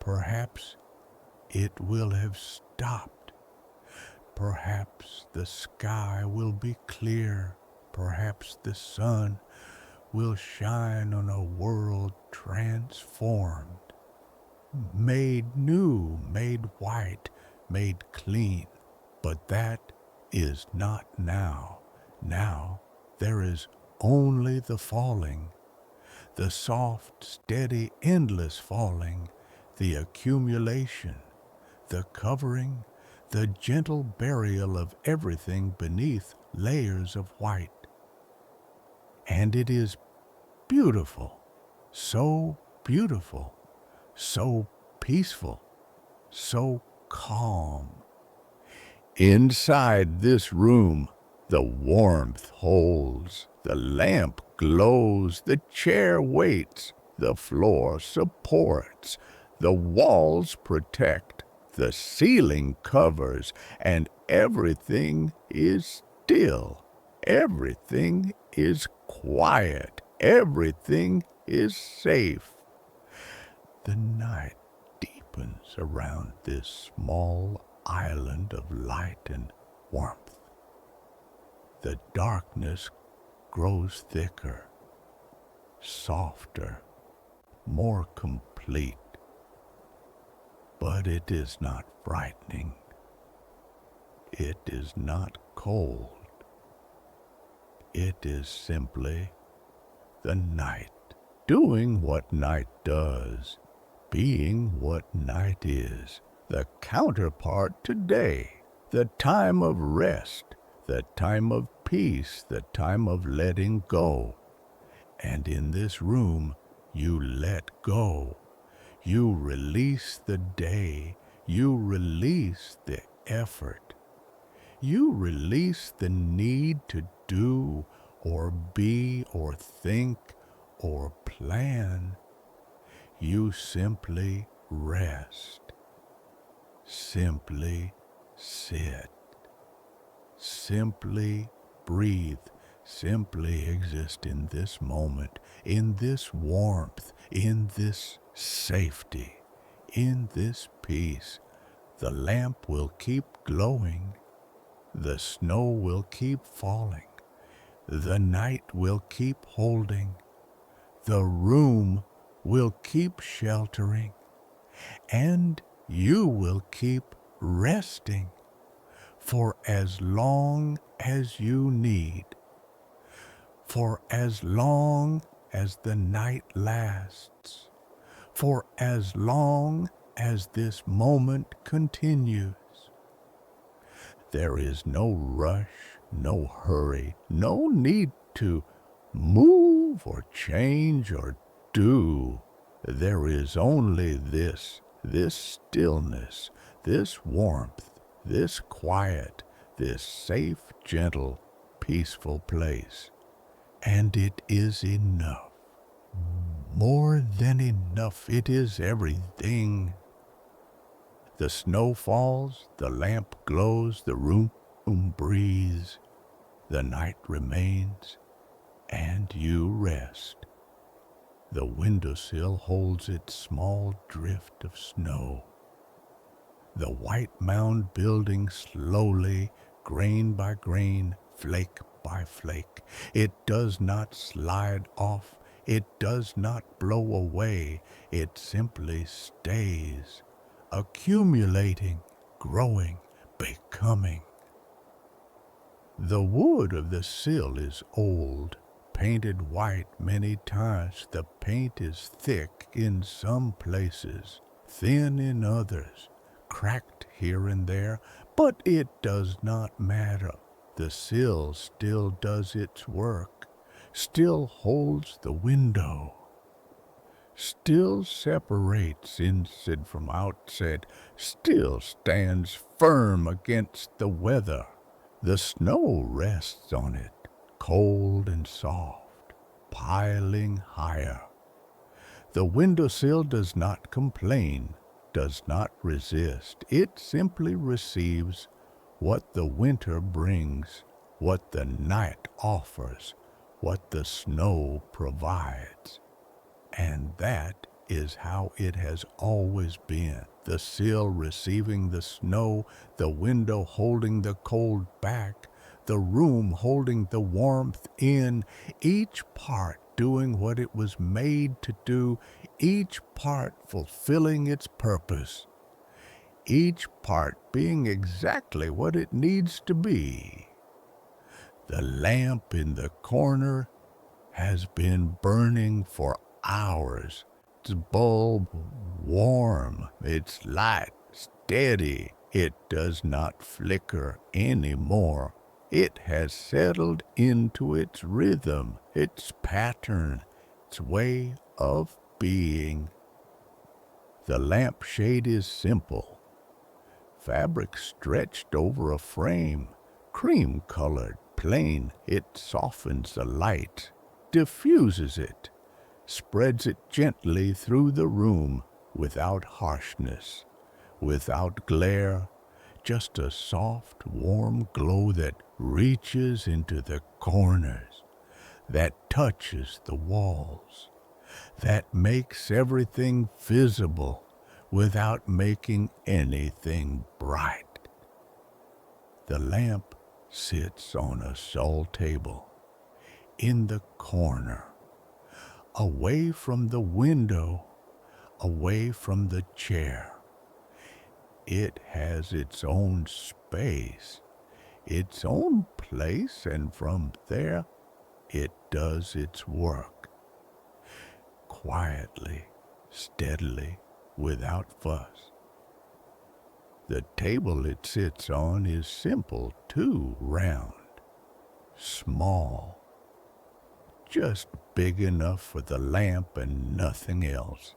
perhaps it will have stopped. Perhaps the sky will be clear. Perhaps the sun will shine on a world transformed, made new, made white, made clean. But that is not now. Now there is only the falling, the soft, steady, endless falling, the accumulation, the covering, the gentle burial of everything beneath layers of white. And it is beautiful, so beautiful, so peaceful, so calm. Inside this room, the warmth holds, the lamp glows, the chair waits, the floor supports, the walls protect, the ceiling covers, and everything is still. Everything is quiet. Everything is safe. The night deepens around this small island of light and warmth. The darkness grows thicker, softer, more complete. But it is not frightening. It is not cold. It is simply the night, doing what night does, being what night is, the counterpart to day, the time of rest, the time of peace, the time of letting go. And in this room, you let go. You release the day. You release the effort. You release the need to do or be or think or plan. You simply rest. Simply sit. Simply breathe. Simply exist in this moment, in this warmth, in this safety, in this peace. The lamp will keep glowing. The snow will keep falling. The night will keep holding. The room will keep sheltering. And you will keep resting for as long as you need. For as long as the night lasts. For as long as this moment continues. There is no rush, no hurry, no need to move or change or do. There is only this stillness, this warmth, this quiet, this safe, gentle, peaceful place. And it is enough. More than enough. It is everything. The snow falls, the lamp glows, the room breathes, the night remains, and you rest. The windowsill holds its small drift of snow. The white mound building slowly, grain by grain, flake by flake. It does not slide off. It does not blow away. It simply stays, accumulating, growing, becoming. The wood of the sill is old, painted white many times. The paint is thick in some places, thin in others, cracked here and there, but it does not matter. The sill still does its work, still holds the window, still separates inside from outside, still stands firm against the weather. The snow rests on it, cold and soft, piling higher. The windowsill does not complain, does not resist. It simply receives what the winter brings, what the night offers, what the snow provides. And that is how it has always been. The sill receiving the snow, the window holding the cold back, the room holding the warmth in, each part doing what it was made to do, each part fulfilling its purpose, each part being exactly what it needs to be. The lamp in the corner has been burning for hours. Its bulb warm, its light steady. It does not flicker anymore. It has settled into its rhythm, its pattern, its way of being. The lampshade is simple. Fabric stretched over a frame, cream-colored, plain. It softens the light, diffuses it, spreads it gently through the room without harshness, without glare, just a soft, warm glow that reaches into the corners, that touches the walls, that makes everything visible without making anything bright. The lamp sits on a dull table in the corner, away from the window, away from the chair. It has its own space, its own place, and from there it does its work. Quietly, steadily, without fuss. The table it sits on is simple too, round, small, just big enough for the lamp and nothing else.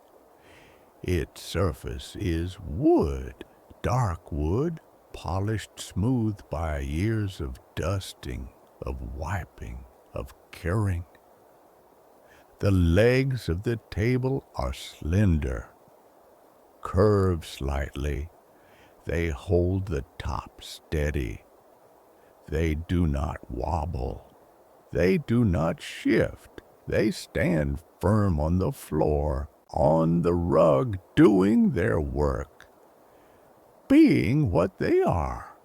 Its surface is wood, dark wood, polished smooth by years of dusting, of wiping, of curing. The legs of the table are slender, curve slightly. They hold the top steady. They do not wobble. They do not shift. They stand firm on the floor, on the rug, doing their work, being what they are.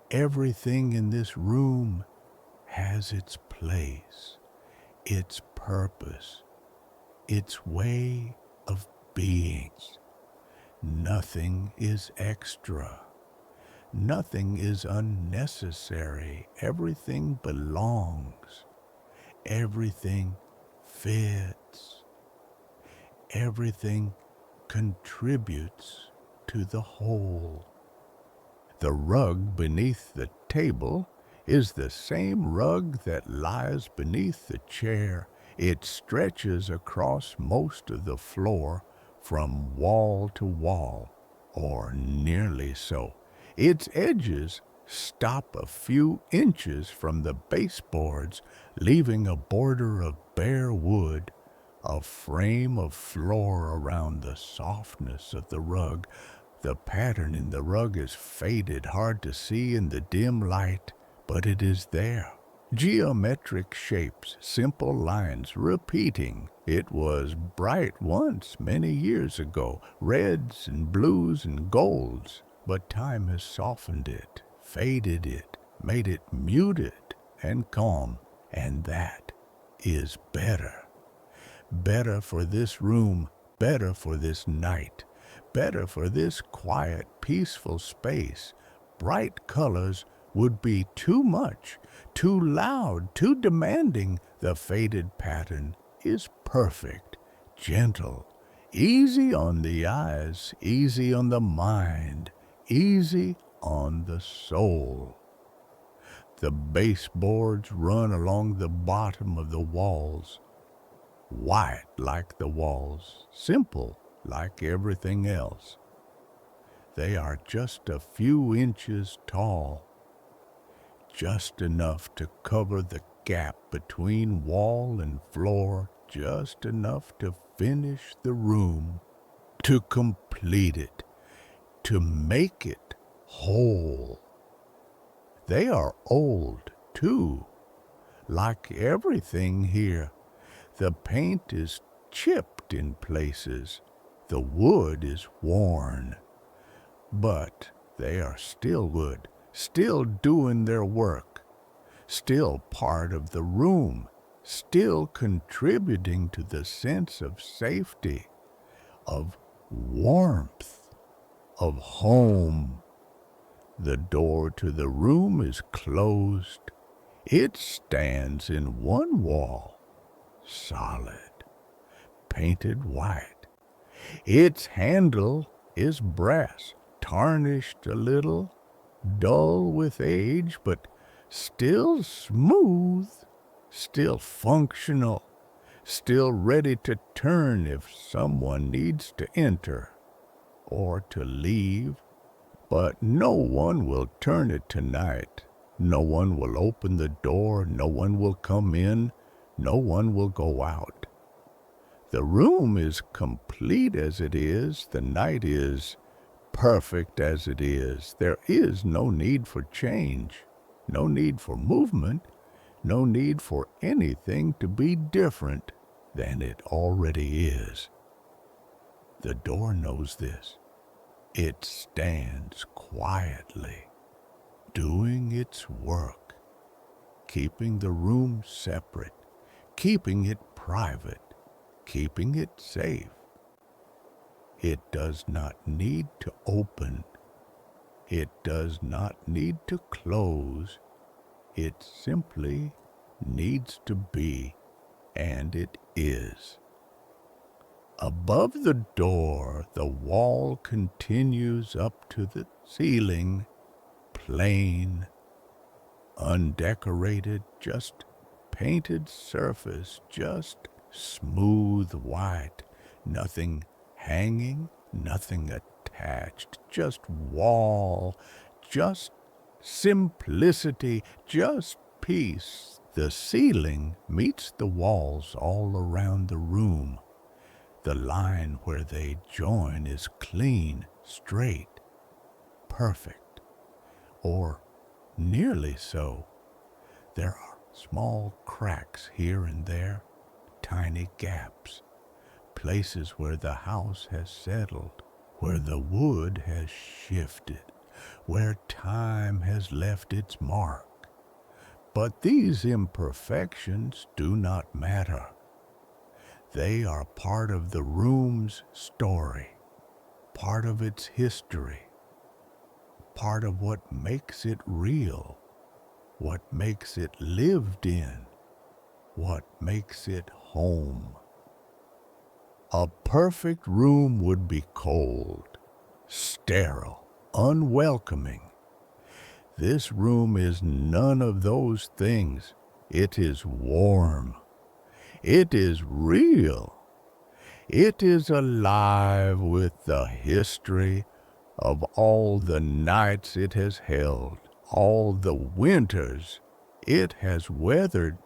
Everything in this room has its place, its purpose, its way of being. Nothing is extra. Nothing is unnecessary. Everything belongs. Everything fits. Everything contributes to the whole. The rug beneath the table is the same rug that lies beneath the chair. It stretches across most of the floor from wall to wall, or nearly so. Its edges stop a few inches from the baseboards, leaving a border of bare wood, a frame of floor around the softness of the rug. The pattern in the rug is faded, hard to see in the dim light, but it is there. Geometric shapes, simple lines, repeating. It was bright once, many years ago, reds and blues and golds, but time has softened it, faded it, made it muted and calm, and that is better. Better for this room, better for this night, better for this quiet, peaceful space. Bright colors would be too much, too loud, too demanding. The faded pattern is perfect, gentle, easy on the eyes, easy on the mind, easy on the soul. The baseboards run along the bottom of the walls, white like the walls, simple like everything else. They are just a few inches tall, just enough to cover the gap between wall and floor, just enough to finish the room, to complete it, to make it whole. They are old, too. Like everything here, the paint is chipped in places, the wood is worn, but they are still good, still doing their work, still part of the room, still contributing to the sense of safety, of warmth, of home. The door to the room is closed. It stands in one wall, solid, painted white. Its handle is brass, tarnished a little, dull with age, but still smooth, still functional, still ready to turn if someone needs to enter or to leave. But no one will turn it tonight. No one will open the door, no one will come in, no one will go out. The room is complete as it is, the night is perfect as it is. There is no need for change, no need for movement, no need for anything to be different than it already is. The door knows this. It stands quietly, doing its work, keeping the room separate, keeping it private, keeping it safe. It does not need to open. It does not need to close. It simply needs to be, and it is. Above the door, the wall continues up to the ceiling, plain, undecorated, just painted surface, just smooth white, nothing hanging, nothing attached, just wall, just simplicity, just peace. The ceiling meets the walls all around the room. The line where they join is clean, straight, perfect, or nearly so. There are small cracks here and there, tiny gaps, places where the house has settled, where the wood has shifted, where time has left its mark. But these imperfections do not matter. They are part of the room's story, part of its history, part of what makes it real, what makes it lived in, what makes it home. A perfect room would be cold, sterile, unwelcoming. This room is none of those things. It is warm. It is real. It is alive with the history of all the nights it has held, all the winters it has weathered,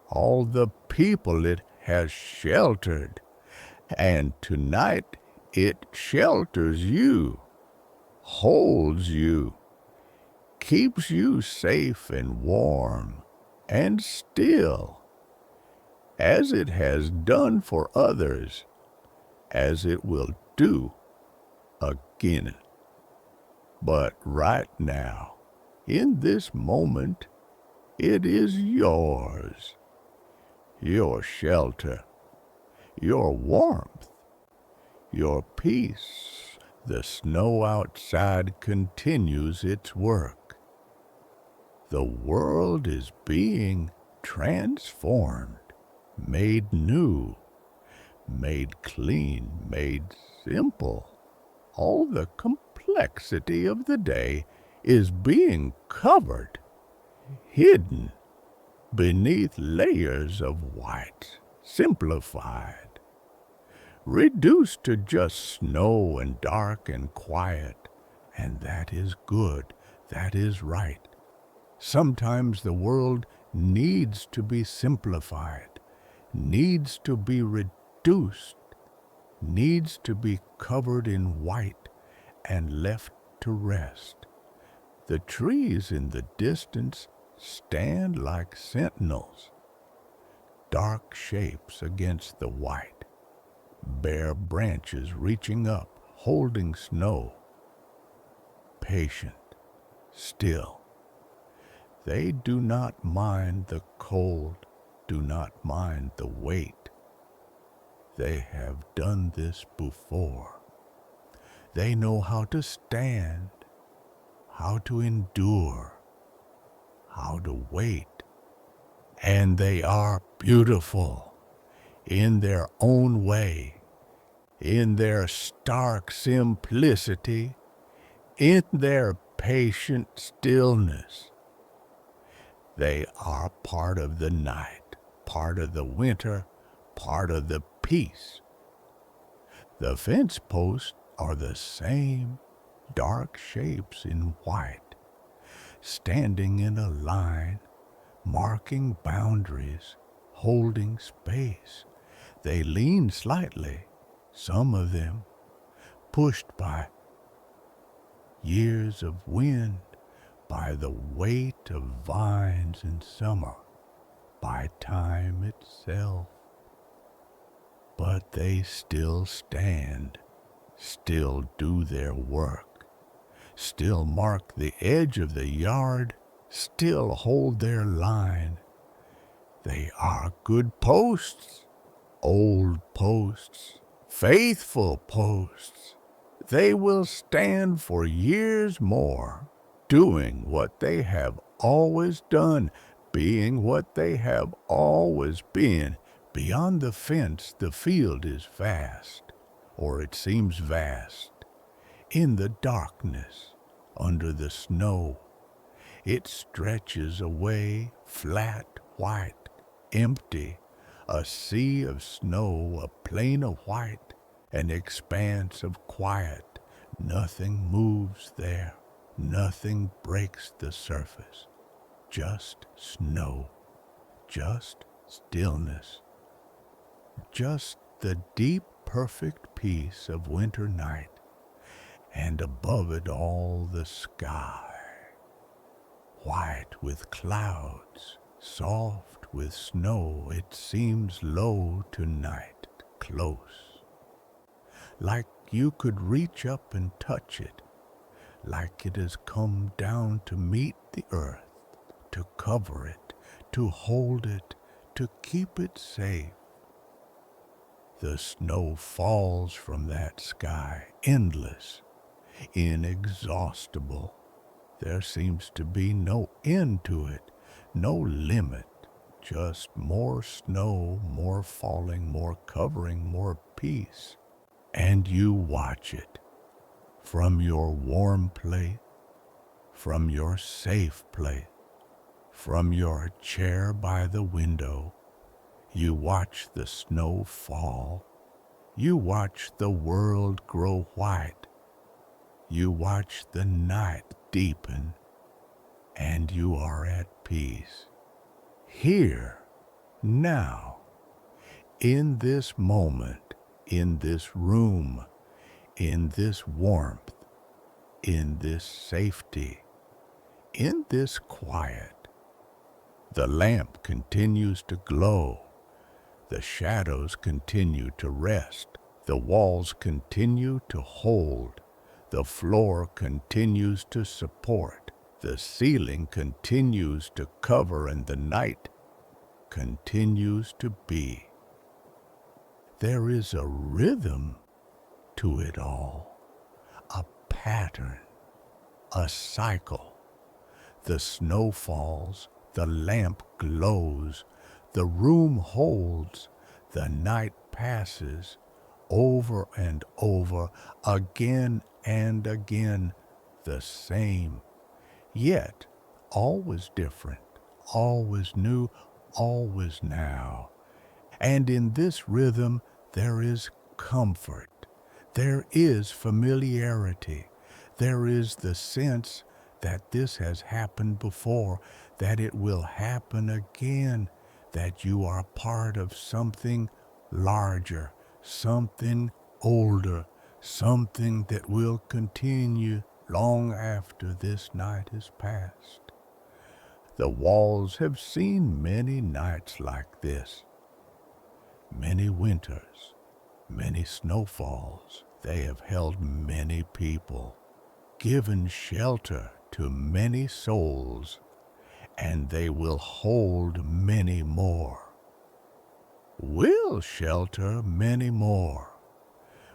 all the people it has sheltered, and tonight it shelters you, holds you, keeps you safe and warm and still, as it has done for others, as it will do again. But right now, in this moment, it is yours, your shelter, your warmth, your peace. The snow outside continues its work. The world is being transformed, made new, made clean, made simple. All the complexity of the day is being covered, hidden beneath layers of white, simplified, reduced to just snow and dark and quiet. And that is good, that is right. Sometimes the world needs to be simplified, needs to be reduced, needs to be covered in white and left to rest. The trees in the distance stand like sentinels, dark shapes against the white, bare branches reaching up, holding snow, patient, still. They do not mind the cold, do not mind the weight. They have done this before. They know how to stand, how to endure, how to wait. And they are beautiful in their own way, in their stark simplicity, in their patient stillness. They are part of the night, part of the winter, part of the peace. The fence posts are the same dark shapes in white, standing in a line, marking boundaries, holding space. They lean slightly, some of them, pushed by years of wind, by the weight of vines in summer, by time itself. But they still stand, still do their work, still mark the edge of the yard, still hold their line. They are good posts, old posts, faithful posts. They will stand for years more, doing what they have always done, being what they have always been. Beyond the fence, the field is vast, or it seems vast. In the darkness, under the snow, it stretches away, flat, white, empty, a sea of snow, a plain of white, an expanse of quiet. Nothing moves there, nothing breaks the surface. Just snow, just stillness, just the deep, perfect peace of winter night, and above it all the sky, white with clouds, soft with snow. It seems low tonight, close, like you could reach up and touch it, like it has come down to meet the earth, to cover it, to hold it, to keep it safe. The snow falls from that sky, endless, inexhaustible. There seems to be no end to it, no limit, just more snow, more falling, more covering, more peace. And you watch it from your warm place, from your safe place, from your chair by the window. You watch the snow fall. You watch the world grow white. You watch the night deepen, and you are at peace. Here, now, in this moment, in this room, in this warmth, in this safety, in this quiet. The lamp continues to glow. The shadows continue to rest. The walls continue to hold. The floor continues to support. The ceiling continues to cover, and the night continues to be. There is a rhythm to it all, a pattern, a cycle. The snow falls, the lamp glows, the room holds, the night passes, over and over, again and again, the same, yet always different, always new, always now. And in this rhythm there is comfort, there is familiarity, there is the sense that this has happened before, that it will happen again, that you are part of something larger, something older, something that will continue long after this night is past. The walls have seen many nights like this, many winters, many snowfalls. They have held many people, given shelter to many souls, and they will hold many more. Will shelter many more.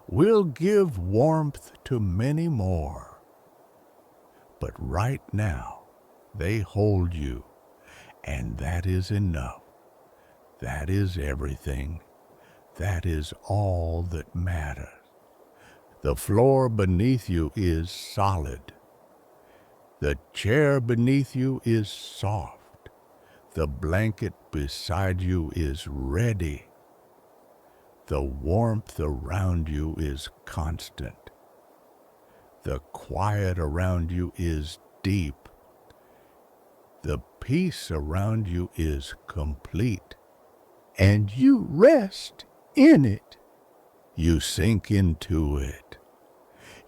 Will give warmth to many more. But right now, they hold you, and that is enough. That is everything. That is all that matters. The floor beneath you is solid. The chair beneath you is soft. The blanket beside you is ready. The warmth around you is constant. The quiet around you is deep. The peace around you is complete. And you rest in it. You sink into it.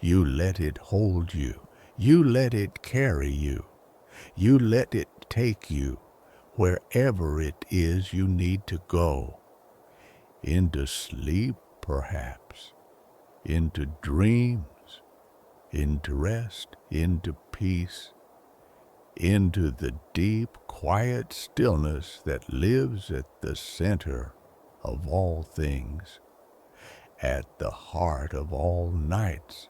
You let it hold you. You let it carry you. You let it take you wherever it is you need to go. Into sleep, perhaps. Into dreams. Into rest. Into peace. Into the deep, quiet stillness that lives at the center of all things, at the heart of all nights,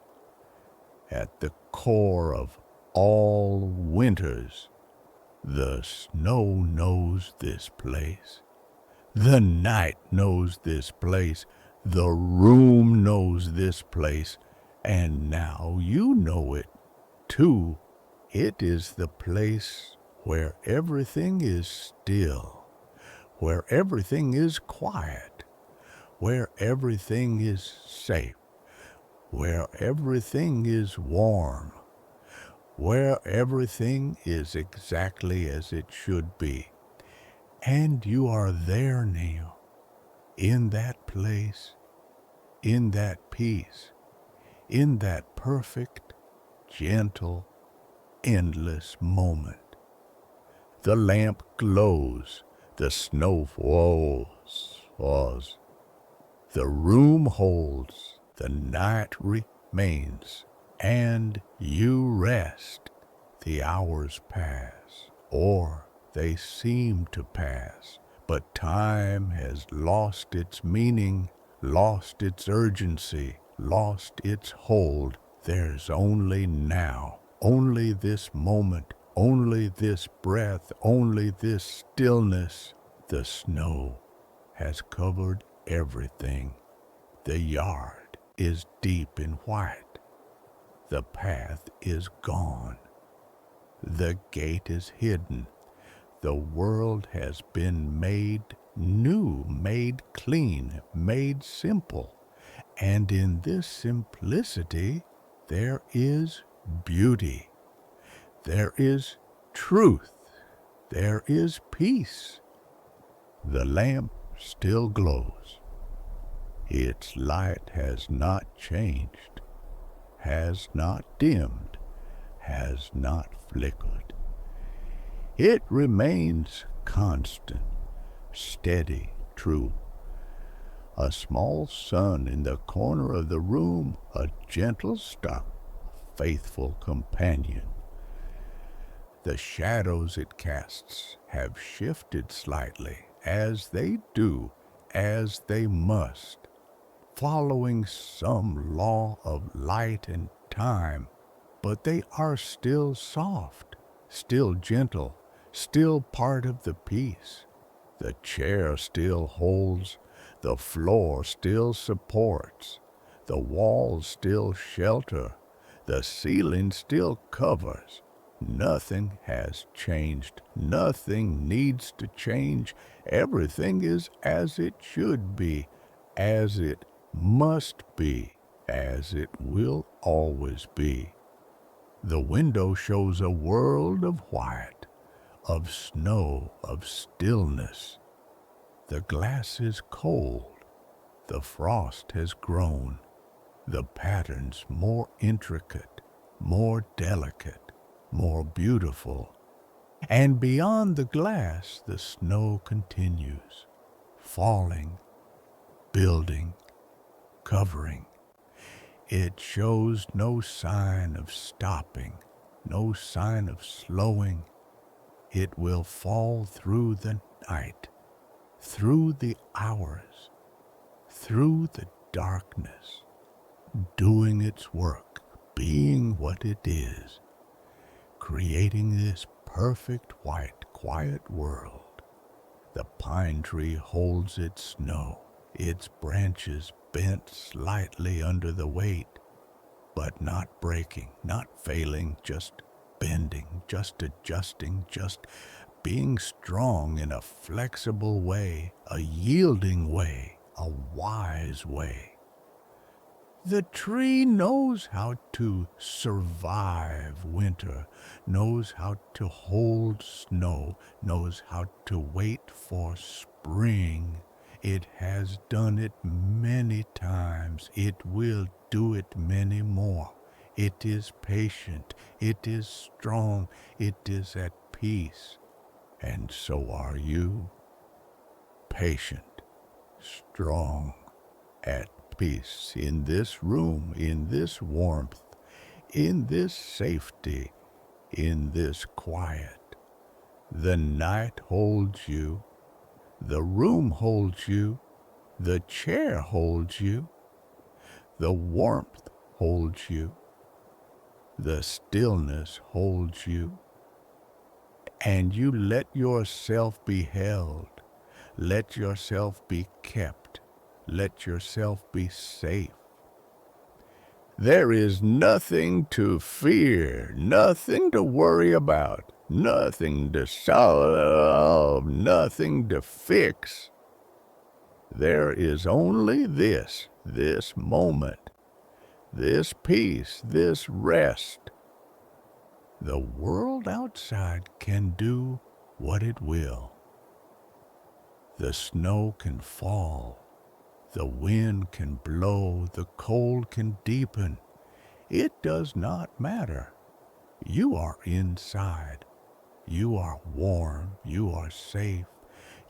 at the core of all winters. The snow knows this place. The night knows this place. The room knows this place. And now you know it, too. It is the place where everything is still, where everything is quiet, where everything is safe, where everything is warm, where everything is exactly as it should be. And you are there now, in that place, in that peace, in that perfect, gentle, endless moment. The lamp glows, the snow falls, the room holds, the night remains, and you rest. The hours pass, or they seem to pass, but time has lost its meaning, lost its urgency, lost its hold. There's only now. Only this moment, only this breath, only this stillness. The snow has covered everything. The yard is deep in white. The path is gone. The gate is hidden. The world has been made new, made clean, made simple. And in this simplicity, there is beauty. There is truth. There is peace. The lamp still glows. Its light has not changed, has not dimmed, has not flickered. It remains constant, steady, true. A small sun in the corner of the room, a gentle star, faithful companion. The shadows it casts have shifted slightly, as they do, as they must, following some law of light and time, but they are still soft, still gentle, still part of the piece. The chair still holds, the floor still supports, the walls still shelter, the ceiling still covers. Nothing has changed. Nothing needs to change. Everything is as it should be, as it must be, as it will always be. The window shows a world of white, of snow, of stillness. The glass is cold, the frost has grown, the patterns more intricate, more delicate, more beautiful. And beyond the glass, the snow continues, falling, building, covering. It shows no sign of stopping, no sign of slowing. It will fall through the night, through the hours, through the darkness, doing its work, being what it is, creating this perfect white, quiet world. The pine tree holds its snow, its branches bent slightly under the weight, but not breaking, not failing, just bending, just adjusting, just being strong in a flexible way, a yielding way, a wise way. The tree knows how to survive winter, knows how to hold snow, knows how to wait for spring. It has done it many times. It will do it many more. It is patient. It is strong. It is at peace. And so are you. Patient, strong, at peace in this room, in this warmth, in this safety, in this quiet. The night holds you, the room holds you, the chair holds you, the warmth holds you, the stillness holds you, and you let yourself be held, let yourself be kept, let yourself be safe. There is nothing to fear, nothing to worry about, nothing to solve, nothing to fix. There is only this moment, this peace, this rest. The world outside can do what it will. The snow can fall. The wind can blow, the cold can deepen. It does not matter. You are inside. You are warm. You are safe.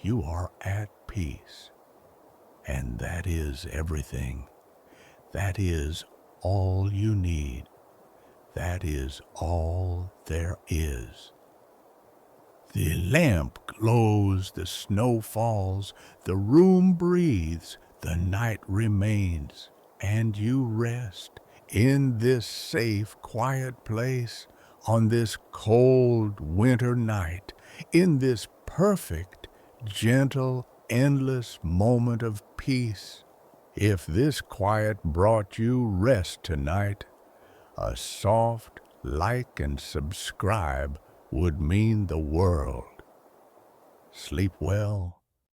You are at peace. And that is everything. That is all you need. That is all there is. The lamp glows, the snow falls, the room breathes, the night remains, and you rest in this safe, quiet place on this cold winter night, in this perfect, gentle, endless moment of peace. If this quiet brought you rest tonight, a soft like and subscribe would mean the world. Sleep well.